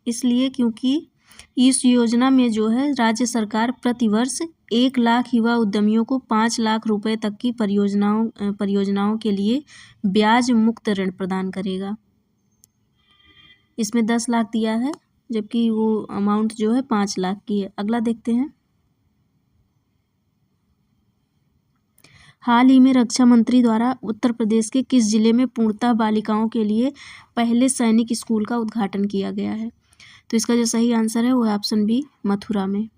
इसलिए क्योंकि इस योजना में जो है राज्य सरकार प्रतिवर्ष 1 लाख युवा उद्यमियों को 5 लाख रुपए तक की परियोजनाओं के लिए ब्याज मुक्त ऋण प्रदान करेगा। इसमें 10 लाख दिया है जबकि वो अमाउंट जो है 5 लाख की है। अगला देखते हैं, हाल ही में रक्षा मंत्री द्वारा उत्तर प्रदेश के किस जिले में पूर्णतः बालिकाओं के लिए पहले सैनिक स्कूल का उद्घाटन किया गया है? तो इसका जो सही आंसर है वो है ऑप्शन बी, मथुरा में।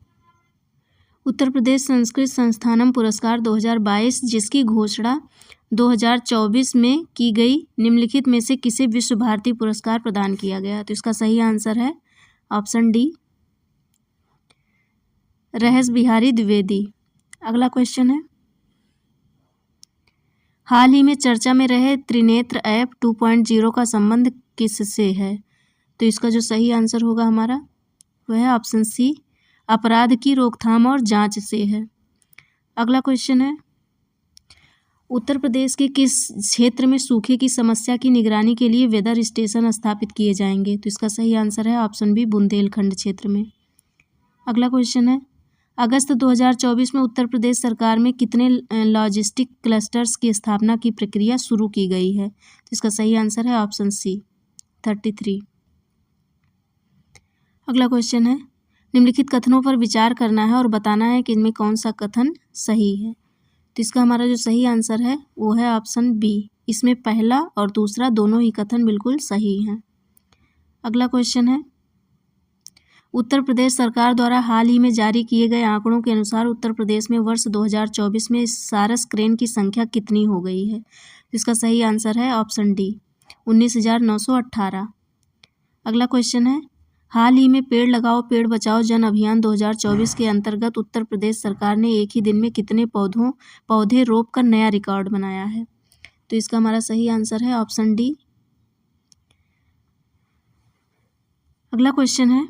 उत्तर प्रदेश संस्कृत संस्थानम पुरस्कार 2022 जिसकी घोषणा 2024 में की गई, निम्नलिखित में से किसे विश्व भारती पुरस्कार प्रदान किया गया? तो इसका सही आंसर है ऑप्शन डी, रहस बिहारी द्विवेदी। अगला क्वेश्चन है, हाल ही में चर्चा में रहे त्रिनेत्र ऐप 2.0 का संबंध किससे है? तो इसका जो सही आंसर होगा हमारा वह है ऑप्शन सी, अपराध की रोकथाम और जांच से है। अगला क्वेश्चन है, उत्तर प्रदेश के किस क्षेत्र में सूखे की समस्या की निगरानी के लिए वेदर स्टेशन स्थापित किए जाएंगे? तो इसका सही आंसर है ऑप्शन बी, बुंदेलखंड क्षेत्र में। अगला क्वेश्चन है, अगस्त 2024 में उत्तर प्रदेश सरकार में कितने लॉजिस्टिक क्लस्टर्स की स्थापना की प्रक्रिया शुरू की गई है? तो इसका सही आंसर है ऑप्शन सी, 33। अगला क्वेश्चन है, निम्नलिखित कथनों पर विचार करना है और बताना है कि इनमें कौन सा कथन सही है। तो इसका हमारा जो सही आंसर है वो है ऑप्शन बी, इसमें पहला और दूसरा दोनों ही कथन बिल्कुल सही हैं। अगला क्वेश्चन है, उत्तर प्रदेश सरकार द्वारा हाल ही में जारी किए गए आंकड़ों के अनुसार उत्तर प्रदेश में वर्ष 2024 में सारस क्रेन की संख्या कितनी हो गई है? इसका सही आंसर है ऑप्शन डी, 19,918। अगला क्वेश्चन है, हाल ही में पेड़ लगाओ पेड़ बचाओ जन अभियान 2024 के अंतर्गत उत्तर प्रदेश सरकार ने एक ही दिन में कितने पौधे रोप कर नया रिकॉर्ड बनाया है? तो इसका हमारा सही आंसर है ऑप्शन डी। अगला क्वेश्चन है,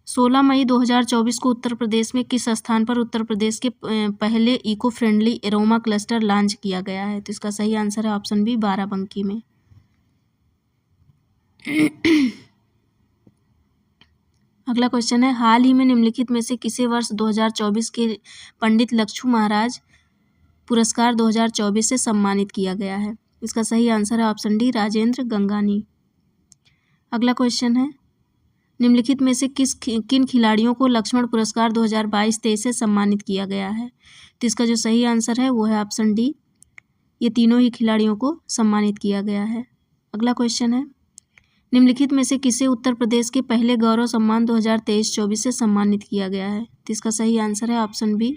16 मई 2024 को उत्तर प्रदेश में किस स्थान पर उत्तर प्रदेश के पहले eco friendly aroma cluster launch किया गया है? तो इसका सही आंसर है ऑप्शन बी, बाराबंकी में। अगला क्वेश्चन है, हाल ही में निम्नलिखित में से किसे वर्ष 2024 के पंडित लक्ष्मू महाराज पुरस्कार 2024 से सम्मानित किया गया है? इसका सही आंसर है ऑप्शन डी, राजेंद्र गंगानी। अगला क्वेश्चन है, निम्नलिखित में से किन खिलाड़ियों को लक्ष्मण पुरस्कार 2022-23 से सम्मानित किया गया है? तो इसका जो सही आंसर है वो है ऑप्शन डी, ये तीनों ही खिलाड़ियों को सम्मानित किया गया है। अगला क्वेश्चन है, निम्नलिखित में से किसे उत्तर प्रदेश के पहले गौरव सम्मान 2023-24 से सम्मानित किया गया है? तो इसका सही आंसर है option B,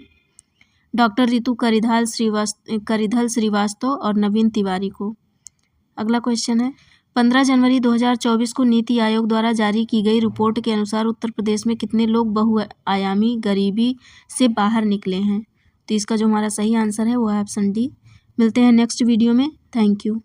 doctor Ritu Karidhal Srivastava और नवीन तिवारी को। अगला क्वेश्चन है, 15 जनवरी 2024 को नीति आयोग द्वारा जारी की गई रिपोर्ट के अनुसार उत्तर प्रदेश में कितने लोग बहुआयामी गरीबी से बाहर निकले हैं। तो इसका जो हमारा सही आंसर है वो है ऑप्शन डी। मिलते हैं नेक्स्ट वीडियो में। Thank you.